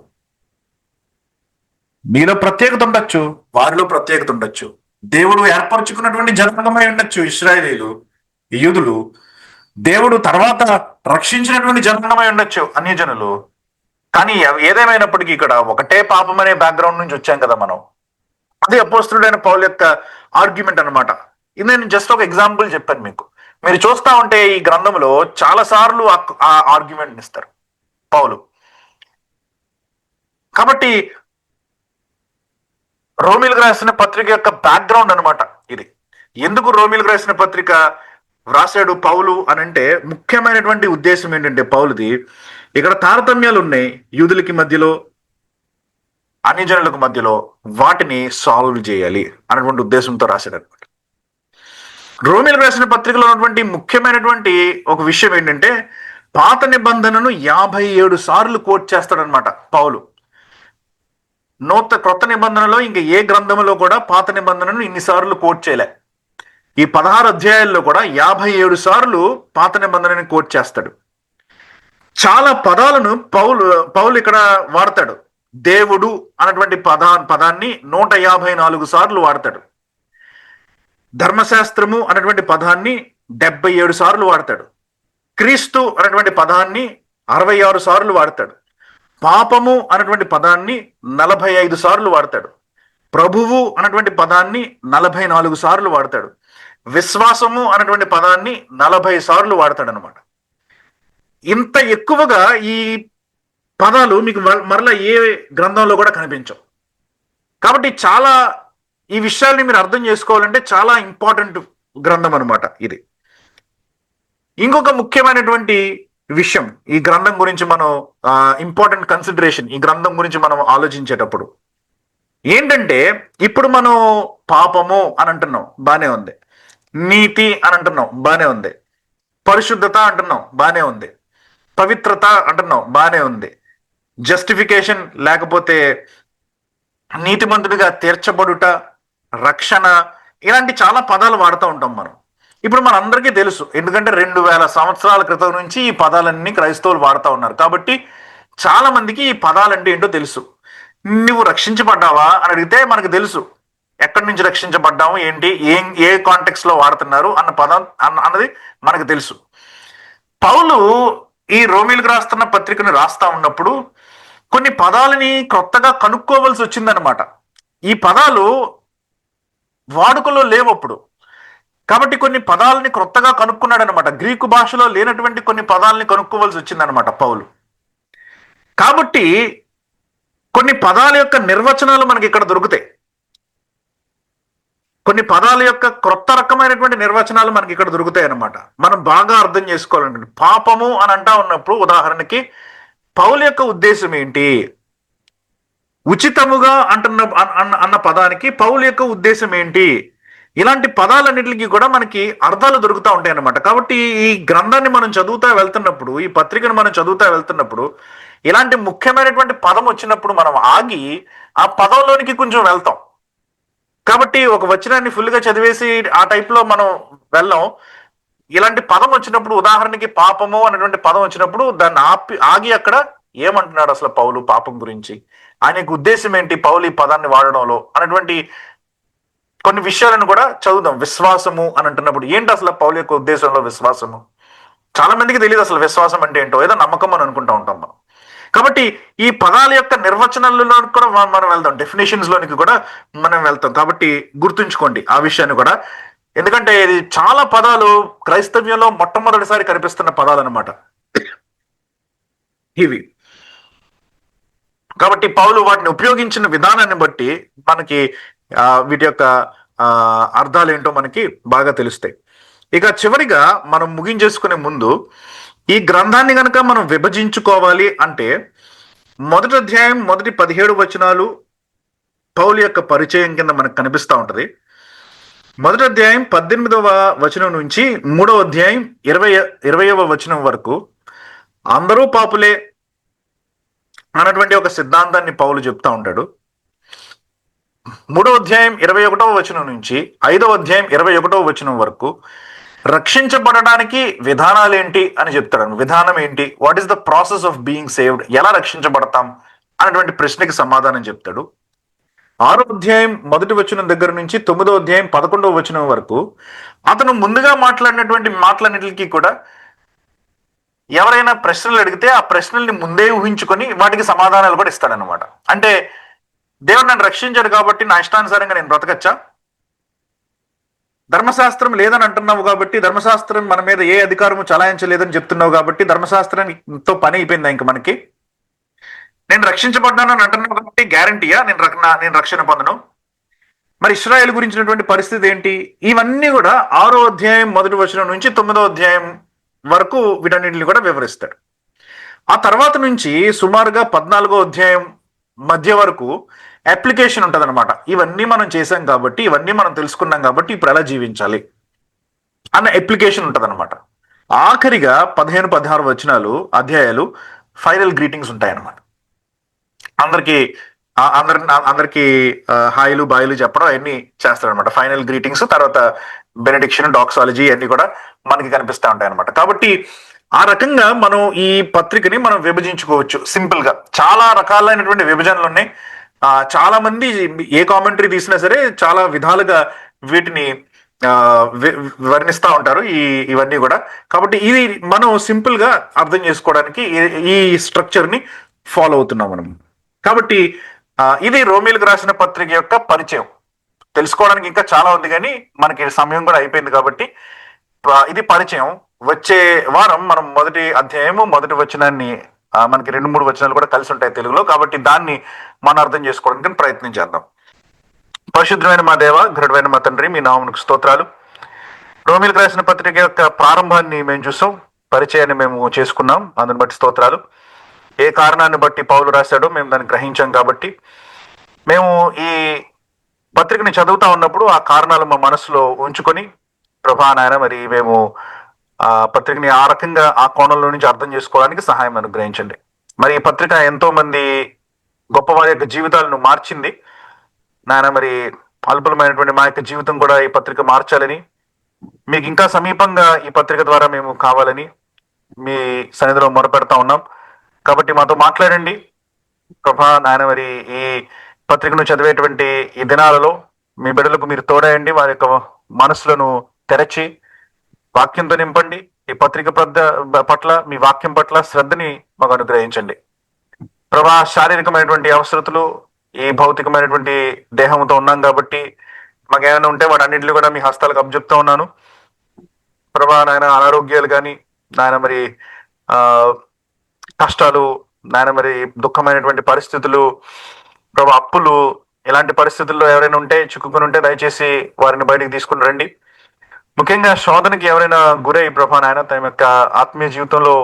మీలో ప్రత్యేకత ఉండొచ్చు, వారిలో ప్రత్యేకత ఉండొచ్చు. దేవుడు ఏర్పరచుకున్నటువంటి జనాంగమై ఉండొచ్చు ఇశ్రాయేలీలు, యూదులు. దేవుడు తర్వాత రక్షించినటువంటి జనాంగమై ఉండొచ్చు అన్యజనులు. కానీ ఏదేమైనప్పటికీ ఇక్కడ ఒకటే పాపం అనే బ్యాక్గ్రౌండ్ నుంచి వచ్చాం కదా మనం. అదే అపోస్తలుడైన పౌలు యొక్క ఆర్గ్యుమెంట్ అనమాట. ఇది నేను జస్ట్ ఒక ఎగ్జాంపుల్ చెప్పాను మీకు. మీరు చూస్తా ఉంటే ఈ గ్రంథంలో చాలా సార్లు ఆ ఆర్గ్యుమెంట్ ఇస్తారు పౌలు. కాబట్టి రోమిలకు రాసిన పత్రిక యొక్క బ్యాక్గ్రౌండ్ అనమాట ఇది. ఎందుకు రోమిలకు రాసిన పత్రిక వ్రాసాడు పౌలు అని అంటే ముఖ్యమైనటువంటి ఉద్దేశం ఏంటంటే పౌలుది, ఇక్కడ తారతమ్యాలు ఉన్నాయి యూదులకి మధ్యలో, అన్యజనులకు మధ్యలో, వాటిని సాల్వ్ చేయాలి అన్నటువంటి ఉద్దేశంతో రాశాడు అనమాట. రోమిలకు రాసిన పత్రికలో ఉన్నటువంటి ముఖ్యమైనటువంటి ఒక విషయం ఏంటంటే పాత నిబంధనను 57 సార్లు కోట్ చేస్తాడనమాట పౌలు. క్రొత్త నిబంధనలో ఇంకా ఏ గ్రంథంలో కూడా పాత నిబంధనను ఇన్నిసార్లు కోట్ చేయలే. ఈ 16 అధ్యాయాల్లో కూడా 57 సార్లు పాత నిబంధనని కోట్ చేస్తాడు. చాలా పదాలను పౌలు ఇక్కడ వాడతాడు. దేవుడు అన్నటువంటి పదాన్ని 154 సార్లు వాడతాడు. ధర్మశాస్త్రము అన్నటువంటి పదాన్ని 77 సార్లు వాడతాడు. క్రీస్తు అన్నటువంటి పదాన్ని 66 సార్లు వాడతాడు. పాపము అన్నటువంటి పదాన్ని 45 సార్లు వాడతాడు. ప్రభువు అన్నటువంటి పదాన్ని 44 సార్లు వాడతాడు. విశ్వాసము అన్నటువంటి పదాన్ని 40 సార్లు వాడతాడు అనమాట. ఇంత ఎక్కువగా ఈ పదాలు మీకు మరలా ఏ గ్రంథంలో కూడా కనిపించవు. కాబట్టి చాలా ఈ విషయాల్ని మీరు అర్థం చేసుకోవాలంటే చాలా ఇంపార్టెంట్ గ్రంథం అనమాట ఇది. ఇంకొక ముఖ్యమైనటువంటి విషయం ఈ గ్రంథం గురించి మనం ఇంపార్టెంట్ కన్సిడరేషన్ ఈ గ్రంథం గురించి మనం ఆలోచించేటప్పుడు ఏంటంటే, ఇప్పుడు మనం పాపము అని అంటున్నాం, బానే ఉంది. నీతి అని అంటున్నాం, బానే ఉంది. పరిశుద్ధత అంటున్నాం, బానే ఉంది. పవిత్రత అంటున్నాం, బానే ఉంది. జస్టిఫికేషన్ లేకపోతే నీతిమంతుడిగా తీర్చబడుట, రక్షణ, ఇలాంటి చాలా పదాలు వాడుతూ ఉంటాం మనం. ఇప్పుడు మనందరికీ తెలుసు, ఎందుకంటే 2000 సంవత్సరాల క్రితం నుంచి ఈ పదాలన్నీ క్రైస్తవులు వాడుతూ ఉన్నారు. కాబట్టి చాలా మందికి ఈ పదాలంటే ఏంటో తెలుసు. నువ్వు రక్షించబడ్డావా అని అడిగితే మనకు తెలుసు ఎక్కడి నుంచి రక్షించబడ్డాము, ఏంటి, ఏ కాంటెక్స్ట్ లో వాడుతున్నారు అన్న పదం అన్నది మనకు తెలుసు. పౌలు ఈ రోమీలకు రాస్తున్న పత్రికను రాస్తా ఉన్నప్పుడు కొన్ని పదాలని కొత్తగా కనుక్కోవలసి వచ్చిందనమాట. ఈ పదాలు వాడుకలో లేవు అప్పుడు. కాబట్టి కొన్ని పదాలని కొత్తగా కనుక్కున్నాడు అనమాట. గ్రీకు భాషలో లేనటువంటి కొన్ని పదాలని కనుక్కోవలసి వచ్చిందనమాట పౌలు. కాబట్టి కొన్ని పదాల యొక్క నిర్వచనాలు మనకి ఇక్కడ దొరుకుతాయి. కొన్ని పదాల యొక్క క్రొత్త రకమైనటువంటి నిర్వచనాలు మనకి ఇక్కడ దొరుకుతాయి అన్నమాట. మనం బాగా అర్థం చేసుకోవాలంటే, పాపము అని అంటా ఉన్నప్పుడు ఉదాహరణకి పౌలు యొక్క ఉద్దేశం ఏంటి, ఉచితముగా అన్న పదానికి పౌలు యొక్క ఉద్దేశం ఏంటి, ఇలాంటి పదాలన్నిటికీ కూడా మనకి అర్థాలు దొరుకుతూ ఉంటాయి అన్నమాట. కాబట్టి ఈ గ్రంథాన్ని మనం చదువుతా వెళ్తున్నప్పుడు, ఈ పత్రికను మనం చదువుతా వెళ్తున్నప్పుడు ఇలాంటి ముఖ్యమైనటువంటి పదం వచ్చినప్పుడు మనం ఆగి ఆ పదంలోనికి కొంచెం వెళ్తాం. కాబట్టి ఒక వచనాన్ని ఫుల్గా చదివేసి ఆ టైప్లో మనం వెళ్ళాం. ఇలాంటి పదం వచ్చినప్పుడు, ఉదాహరణకి పాపము అనేటువంటి పదం వచ్చినప్పుడు దాన్ని ఆగి అక్కడ ఏమంటున్నాడు అసలు పౌలు పాపం గురించి, ఆయనకు ఉద్దేశం ఏంటి పౌలు ఈ పదాన్ని వాడడంలో అనేటువంటి కొన్ని విషయాలను కూడా చదువుదాం. విశ్వాసము అని అంటున్నప్పుడు ఏంటి అసలు పౌలు యొక్క ఉద్దేశంలో విశ్వాసము? చాలా మందికి తెలియదు అసలు విశ్వాసం అంటే ఏంటో, ఏదో నమ్మకం అని అనుకుంటా ఉంటాం మనం. కాబట్టి ఈ పదాల యొక్క నిర్వచనాలలో కూడా మనం వెళ్తాం, డెఫినేషన్స్ లోనికి కూడా మనం వెళ్తాం. కాబట్టి గుర్తుంచుకోండి ఆ విషయాన్ని కూడా, ఎందుకంటే ఇది చాలా పదాలు క్రైస్తవ్యంలో మొట్టమొదటిసారి కనిపిస్తున్న పదాలు అనమాట ఇవి. కాబట్టి పౌలు వాటిని ఉపయోగించిన విధానాన్ని బట్టి మనకి వీటి యొక్క అర్థాలు ఏంటో మనకి బాగా తెలుస్తాయి. ఇక చివరిగా మనం ముగించేసుకునే ముందు ఈ గ్రంథాన్ని కనుక మనం విభజించుకోవాలి అంటే, మొదటి అధ్యాయం మొదటి 17 వచనాలు పౌలు యొక్క పరిచయం కింద మనకు కనిపిస్తూ ఉంటది. మొదటి అధ్యాయం 18వ వచనం నుంచి 3వ అధ్యాయం 20వ వచనం వరకు అందరూ పాపులే అన్నటువంటి ఒక సిద్ధాంతాన్ని పౌలు చెప్తా ఉంటాడు. 3వ అధ్యాయం 21వ వచనం నుంచి 5వ అధ్యాయం 21వ వచనం వరకు రక్షించబడడానికి విధానాలు ఏంటి అని చెప్తాడు. విధానం ఏంటి, what is the process of being saved, ఎలా రక్షించబడతాం అనేటువంటి ప్రశ్నకి సమాధానం చెప్తాడు. 6వ అధ్యాయం 1వ వచనం దగ్గర నుంచి 9వ అధ్యాయం 11వ వచనం వరకు అతను ముందుగా మాట్లాడినటువంటి మాటలన్నిటికీ కూడా ఎవరైనా ప్రశ్నలు అడిగితే ఆ ప్రశ్నల్ని ముందే ఊహించుకొని వాటికి సమాధానాలు కూడా ఇస్తాడనమాట. అంటే దేవుడు నన్ను రక్షించాడు కాబట్టి నా ఇష్టానుసారంగా నేను బ్రతకచ్చా, ధర్మశాస్త్రం లేదని అంటున్నావు కాబట్టి, ధర్మశాస్త్రం మన మీద ఏ అధికారము చలాయించలేదని చెప్తున్నావు కాబట్టి ధర్మశాస్త్రంతో పని అయిపోయిందా ఇంక మనకి? నేను రక్షించబడ్డాను అని అంటున్నావు కాబట్టి గ్యారంటీయా నేను రక్షణ పొందను? మరి ఇశ్రాయేల్ గురించినటువంటి పరిస్థితి ఏంటి? ఇవన్నీ కూడా 6వ అధ్యాయం 1వ వచనం నుంచి 9వ అధ్యాయం వరకు వీటన్నిటిని కూడా వివరిస్తాడు. ఆ తర్వాత నుంచి సుమారుగా 14వ అధ్యాయం మధ్య వరకు అప్లికేషన్ ఉంటుంది అనమాట. ఇవన్నీ మనం చేసాం కాబట్టి, ఇవన్నీ మనం తెలుసుకున్నాం కాబట్టి ఇప్పుడు ఎలా జీవించాలి అన్న అప్లికేషన్ ఉంటుంది అనమాట. ఆఖరిగా 15-16 వచనాలు అధ్యాయాలు ఫైనల్ గ్రీటింగ్స్ ఉంటాయి అన్నమాట. అందరికి హాయిలు బాయిలు చెప్పడం అవన్నీ చేస్తారనమాట. ఫైనల్ గ్రీటింగ్స్, తర్వాత బెనడిక్షన్, డాక్సాలజీ అన్ని కూడా మనకి కనిపిస్తూ ఉంటాయి అనమాట. కాబట్టి ఆ రకంగా మనం ఈ పత్రికని మనం విభజించుకోవచ్చు సింపుల్ గా. చాలా రకాలైనటువంటి విభజనలు ఉన్నాయి. చాలా మంది ఏ కామెంటరీ తీసినా సరే చాలా విధాలుగా వీటిని వర్ణిస్తూ ఉంటారు ఇవన్నీ కూడా. కాబట్టి ఇది మనం సింపుల్ గా అర్థం చేసుకోవడానికి ఈ స్ట్రక్చర్ ని ఫాలో అవుతున్నాం మనం. కాబట్టి ఇది రోమిలకు రాసిన పత్రిక యొక్క పరిచయం. తెలుసుకోవడానికి ఇంకా చాలా ఉంది కానీ మనకి సమయం కూడా అయిపోయింది కాబట్టి ఇది పరిచయం. వచ్చే వారం మనం మొదటి అధ్యాయము మొదటి వచనాన్ని మనకి 2-3 వచనాలు కూడా కలిసి ఉంటాయి తెలుగులో, కాబట్టి దాన్ని మనం అర్థం చేసుకోవడానికి ప్రయత్నం చేద్దాం. పరిశుద్ధమైన మా దేవ, ఘనుడైన మా తండ్రి, మీ నామమునకు స్తోత్రాలు. రోమిలకు రాసిన పత్రిక యొక్క ప్రారంభాన్ని మేము చూసాం, పరిచయాన్ని మేము చేసుకున్నాం, అందుని బట్టి స్తోత్రాలు. ఏ కారణాన్ని బట్టి పౌలు రాశాడో మేము దాన్ని గ్రహించాం కాబట్టి మేము ఈ పత్రికని చదువుతా ఉన్నప్పుడు ఆ కారణాలు మా మనసులో ఉంచుకొని ప్రభా నాయన మరి మేము ఆ పత్రికని ఆ రకంగా ఆ కోణంలో నుంచి అర్థం చేసుకోవడానికి సహాయం అనుగ్రహించండి. మరి ఈ పత్రిక ఎంతో మంది గొప్ప వారి యొక్క జీవితాలను మార్చింది నాయన. మరి అల్పులమైనటువంటి మా యొక్క జీవితం కూడా ఈ పత్రిక మార్చాలని, మీకు ఇంకా సమీపంగా ఈ పత్రిక ద్వారా మేము కావాలని మీ సన్నిధిలో మొరపెడతా ఉన్నాం. కాబట్టి మాతో మాట్లాడండి ప్రభా నాయన. మరి ఈ పత్రికను చదివేటువంటి ఈ దినాలలో మీ బిడ్డలకు మీరు తోడయండి, వారి యొక్క మనసులను తెరచి వాక్యంతో నింపండి. ఈ పత్రిక పట్ల, మీ వాక్యం పట్ల శ్రద్ధని మాకు అనుగ్రహించండి ప్రభా. శారీరకమైనటువంటి అవసరతలు ఈ భౌతికమైనటువంటి దేహంతో ఉన్నాం కాబట్టి మాకు ఏమైనా ఉంటే వాటి అన్నింటిలో కూడా మీ హస్తాలకు అప్పచెప్తా ఉన్నాను ప్రభా నాయన. అనారోగ్యాలు కానీ నాయన, మరి కష్టాలు నాయన, మరి దుఃఖమైనటువంటి పరిస్థితులు ప్రభా, అప్పులు, ఇలాంటి పరిస్థితుల్లో ఎవరైనా ఉంటే చిక్కుకుని ఉంటే దయచేసి వారిని బయటికి తీసుకుని రండి. ముఖ్యంగా శోధనకి ఎవరైనా గురై ప్రభా నాయన తమ యొక్క ఆత్మీయ జీవితంలో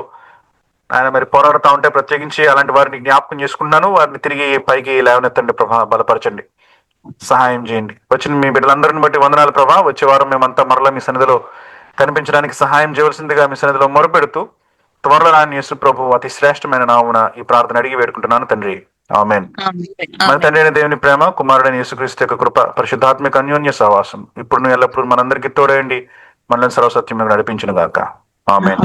ఆయన మరి పోరాడుతూ ఉంటే ప్రత్యేకించి అలాంటి వారిని జ్ఞాపకం చేసుకుంటున్నాను. వారిని తిరిగి పైకి లేవనెత్తండి ప్రభా, బలపరచండి, సహాయం చేయండి. వచ్చిన మీ బిడ్డలందరిని బట్టి వందనాలు ప్రభా. వచ్చే వారం మేమంతా మరలా మీ సన్నిధిలో కనిపించడానికి సహాయం చేయవలసిందిగా మీ సన్నిధిలో మొరపెడుతూ త్వరలో నాయన యేసు ప్రభు అతి శ్రేష్టమైన నామమున ఈ ప్రార్థన అడిగి వేడుకుంటున్నాను తండ్రి, ఆమేన్. మన తండ్రి అయిన దేవుని ప్రేమ, కుమారుడైన యేసుక్రీస్తు యొక్క కృప, పరిశుద్ధాత్మిక అన్యోన్య సహవాసం ఇప్పుడు ఎల్లప్పుడూ మనందరికీ తోడేయండి, మనల్ని సర్వసత్యం నడిపించును గాక. ఆమేన్.